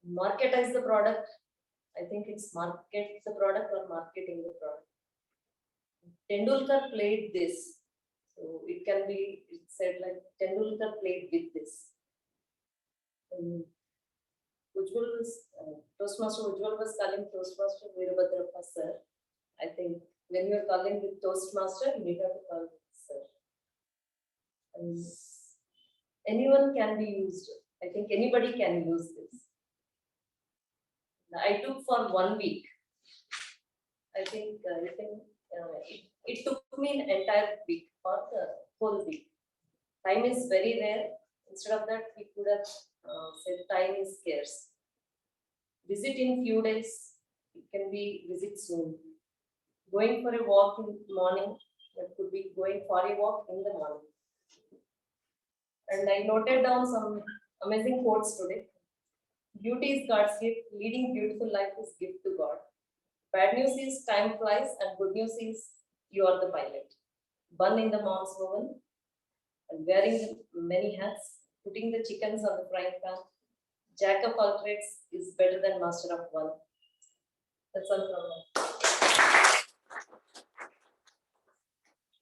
Marketize the product. I think it's market the product or marketing the product. Tendulkar played this. So it can be it said like Tendulkar played with this. Ujjwal was Toastmaster Ujjwal was calling Toastmaster Veerabhadrappa sir. I think when you are calling with Toastmaster, you have to call sir. Anyone can be used. I think anybody can use this. I took for 1 week. I think it took me an entire week or the whole week. Time is very rare. Instead of that, we could have said time is scarce. Visit in few days. It can be visit soon. Going for a walk in the morning. That could be going for a walk in the morning. And I noted down some amazing quotes today. Beauty is God's gift. Leading beautiful life is gift to God. Bad news is time flies, and good news is you are the pilot. Bun in the mom's oven, and wearing many hats, putting the chickens on the frying pan. Jack of all trades is better than master of one. That's all from me.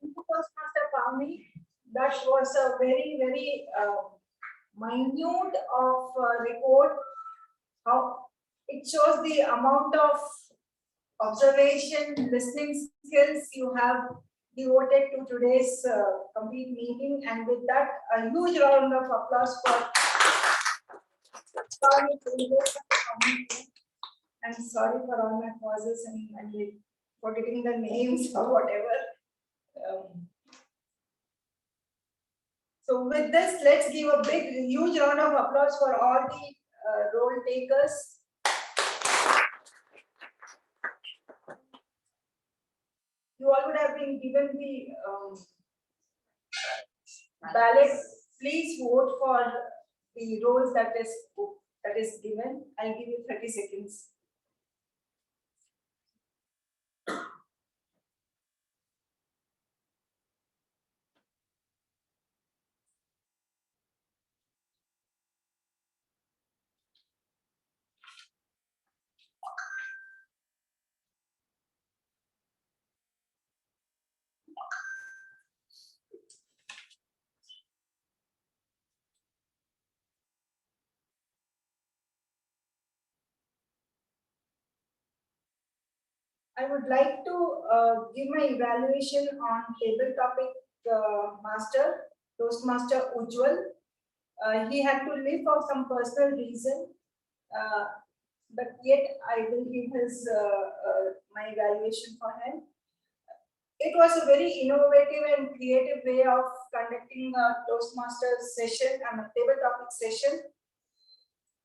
Toastmaster Pavni, that was a very, very minute of report. How it shows the amount of observation, listening skills you have devoted to today's complete meeting, and with that, a huge round of applause for Pavni. I'm sorry for all my pauses and forgetting the names or whatever. So with this, let's give a big, huge round of applause for all the role takers. You all would have been given the ballot. Please vote for the roles that is given. I'll give you 30 seconds. I would like to give my evaluation on table topic master, Toastmaster Ujjwal. He had to leave for some personal reason, but yet I will give his my evaluation for him. It was a very innovative and creative way of conducting a Toastmaster session and a table topic session,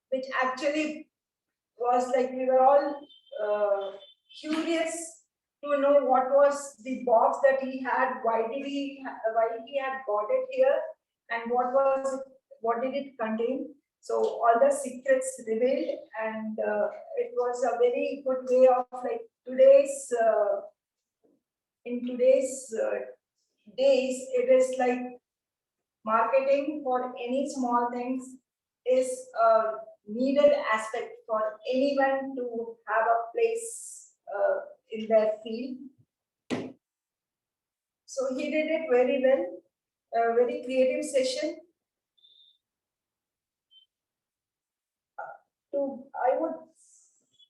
which actually was like we were all curious to know what was the box that he had, why he had got it here, and what did it contain. So all the secrets revealed, and it was a very good way of like today's in today's days, it is like marketing for any small things is a needed aspect for anyone to have a place in their field. So he did it very well, a very creative session. I would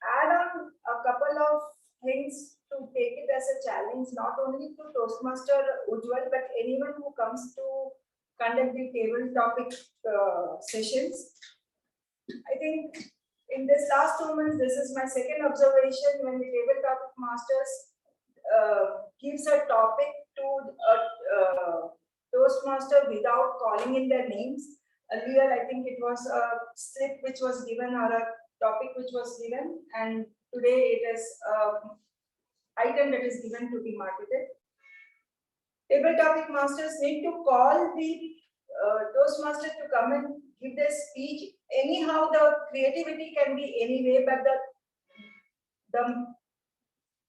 add on a couple of things to take it as a challenge, not only to Toastmaster Ujjwal, but anyone who comes to conduct the table topic sessions. I think in this last 2 months, this is my second observation when the table topic masters gives a topic to a Toastmaster without calling in their names. Earlier, I think it was a slip which was given or a topic which was given, and today it is an item that is given to be marketed. Table topic masters need to call the Toastmaster to come and give their speech. Anyhow, the creativity can be anyway, but the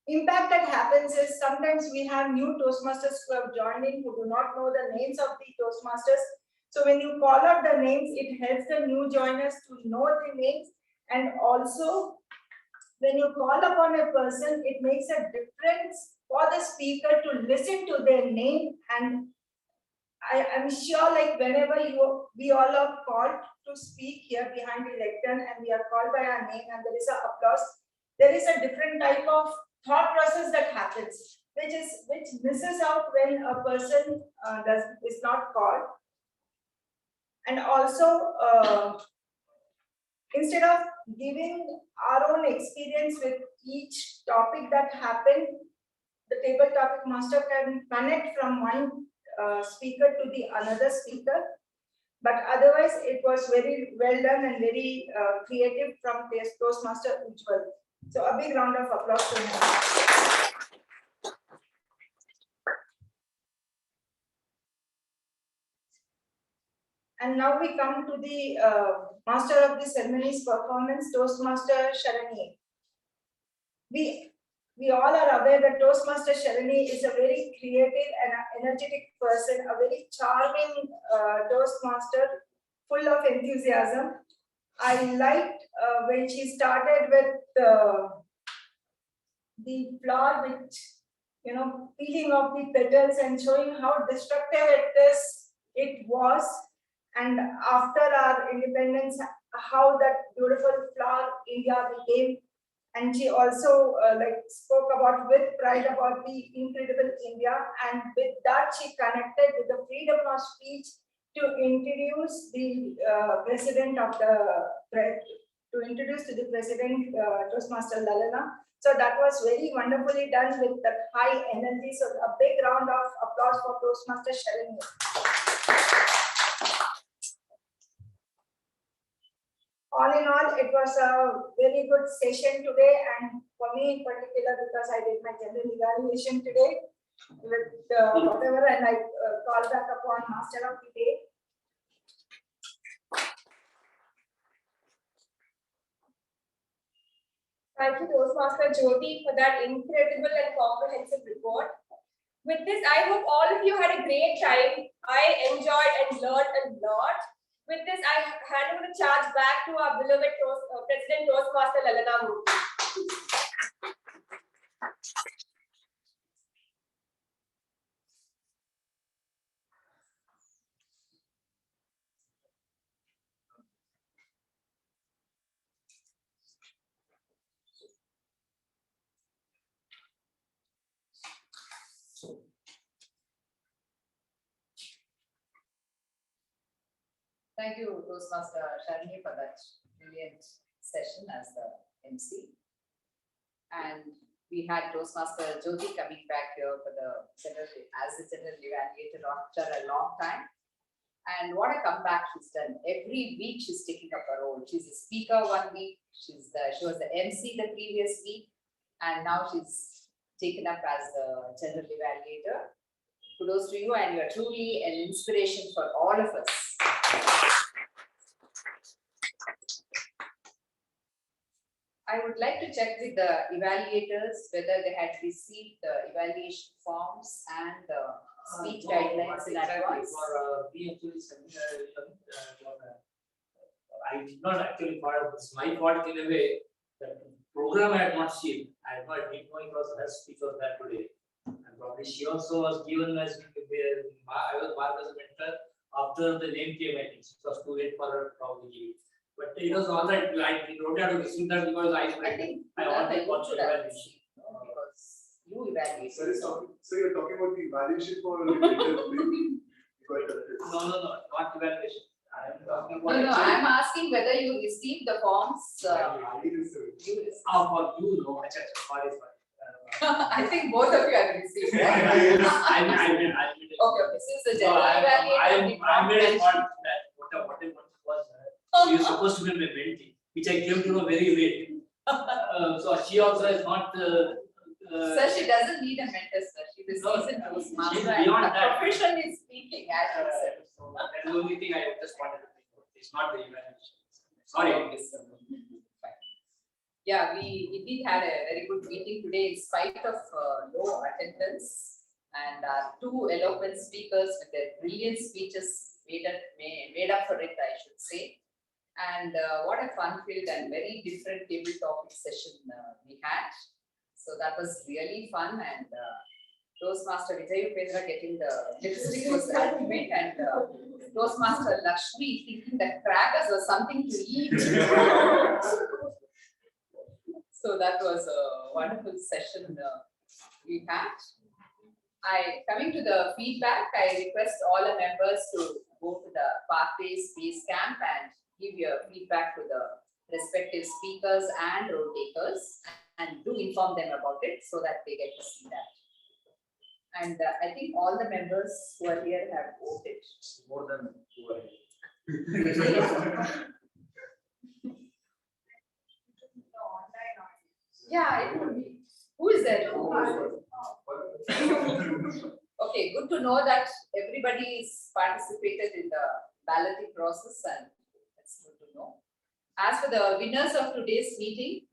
impact that happens is sometimes we have new Toastmasters who have joined in who do not know the names of the Toastmasters. So when you call out the names, it helps the new joiners to know the names, and also when you call upon a person, it makes a difference for the speaker to listen to their name. And I am sure, like whenever we all are called to speak here behind the lectern and we are called by our name and there is an applause, there is a different type of thought process that happens, which misses out when a person is not called. And also, instead of giving our own experience with each topic that happened, the table topic master can connect from one speaker to the another speaker. But otherwise, it was very well done and very creative from Toastmaster Ujjwal. So a big round of applause to him. And now we come to the master of the ceremonies performance, Toastmaster Shalini. We all are aware that Toastmaster Shalini is a very creative and energetic person, a very charming Toastmaster, full of enthusiasm. I liked when she started with the flower, which, peeling off the petals and showing how destructive it was. And after our independence, how that beautiful flower India became. And she also spoke about with pride about the incredible India, and with that she connected with the freedom of speech to introduce the president of to the president Toastmaster Lalana. So that was very wonderfully done with that high energy. So a big round of applause for Toastmaster Shalini. All in all, it was a very good session today, and for me in particular, because I did my general evaluation today with whatever, and I called back upon Master of the Day. Thank you, Toastmaster Jyoti, for that incredible and comprehensive report. With this, I hope all of you had a great time. I enjoyed and learned a lot. With this, I hand over the charge back to our beloved President Toastmaster Lalana Murthy. Thank you, Toastmaster Shalini, for that brilliant session as the MC. And we had Toastmaster Jyoti coming back here for as the general evaluator after a long time. And what a comeback she's done. Every week she's taking up a role. She's a speaker one week, she was the MC the previous week, and now she's taken up as the general evaluator. Kudos to you, and you are truly an inspiration for all of us. I would like to check with the evaluators whether they had received the evaluation forms and the speech guidelines in advance. I did not actually follow this. My fault in a way. The program I had not seen. I had not been knowing was her speech was that today. And probably she also was given as I was marked as a mentor after the name came. I think it was too late for her to probably give it. But it was all right. I don't have to receive that because I think I wanted to watch the evaluation. Because you evaluate. So you're talking about the evaluation for the thing? No, not evaluation. I am talking about. No, I am asking whether you received the forms. For you, no. Sorry. I think both of you have received, right? I did. Okay. Since the general evaluator. I made a point that whatever was. She is supposed to be my mentee, which I came to know very late. So she also is not. Sir, she doesn't need a mentor, sir. She is seasoned Toastmaster and beyond that. professionally speaking, as you said. So that's the only thing I just wanted to say. It's not the evaluation. Sorry. Yeah, we indeed had a very good meeting today in spite of low attendance, and our two eloquent speakers with their brilliant speeches made up for it, I should say. And what a fun-filled and very different table topic session we had. So that was really fun, and Toastmaster Vijay Upendra getting the lipstick was ultimate, and Toastmaster Lakshmi thinking that crackers was something to eat. So that was a wonderful session we had. Coming to the feedback, I request all the members to go to the Pathways Base Camp and give your feedback to the respective speakers and road takers, and do inform them about it so that they get to see that. And I think all the members who are here have voted. More than 2 are here. Yeah, it could be. Who is there? Okay, good to know that everybody is participated in the balloting process, and that's good to know. As for the winners of today's meeting,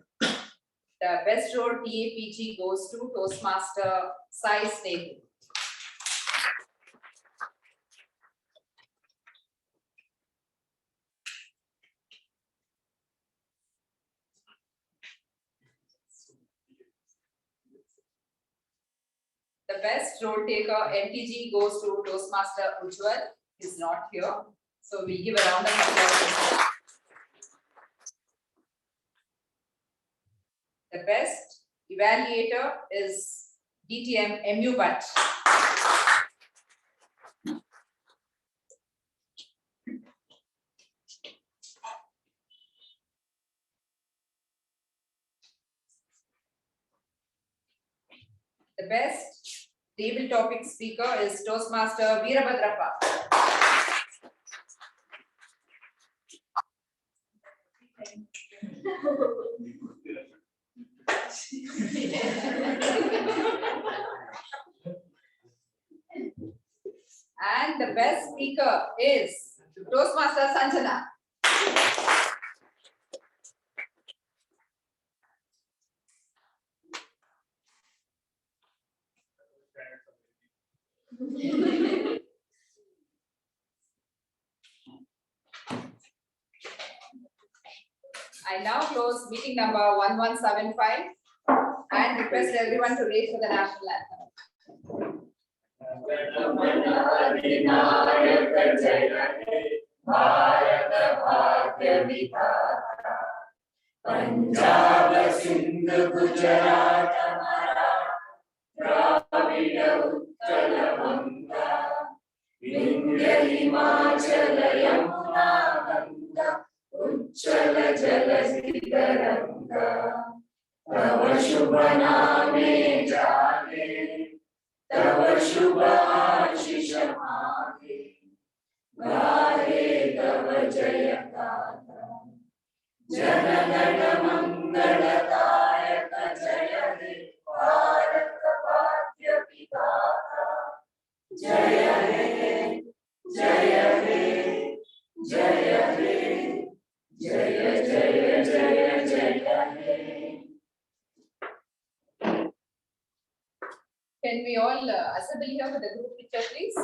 the best road TAPG goes to Toastmaster Sai Snehu. The best road taker MTG goes to Toastmaster Ujjwal, is not here. So we give a round of applause. The best evaluator is DTM MU Bhatt. The best table topic speaker is Toastmaster Veerabhadrappa. And the best speaker is Toastmaster Sanjana. I now close meeting number 1175 and request everyone to raise for the national anthem. Punjab, Sindh, Gujarat, Dravida, Uttara, Vanga, Vindhya, Himachala, Yamuna, Ganga, Uchchala, Jaladhitaranga, Tava Shubha Name Jage, Tava Shubha Ashisha Mage, Gahe Tava Jaya Gatha, Jana Gana Mangala Dayaka Jaya He, Bharat Bhagya Vidhata, Jaya He, Jaya He, Jaya He, Jaya Jaya Jaya Jaya He. Can we all assemble here for the group picture, please?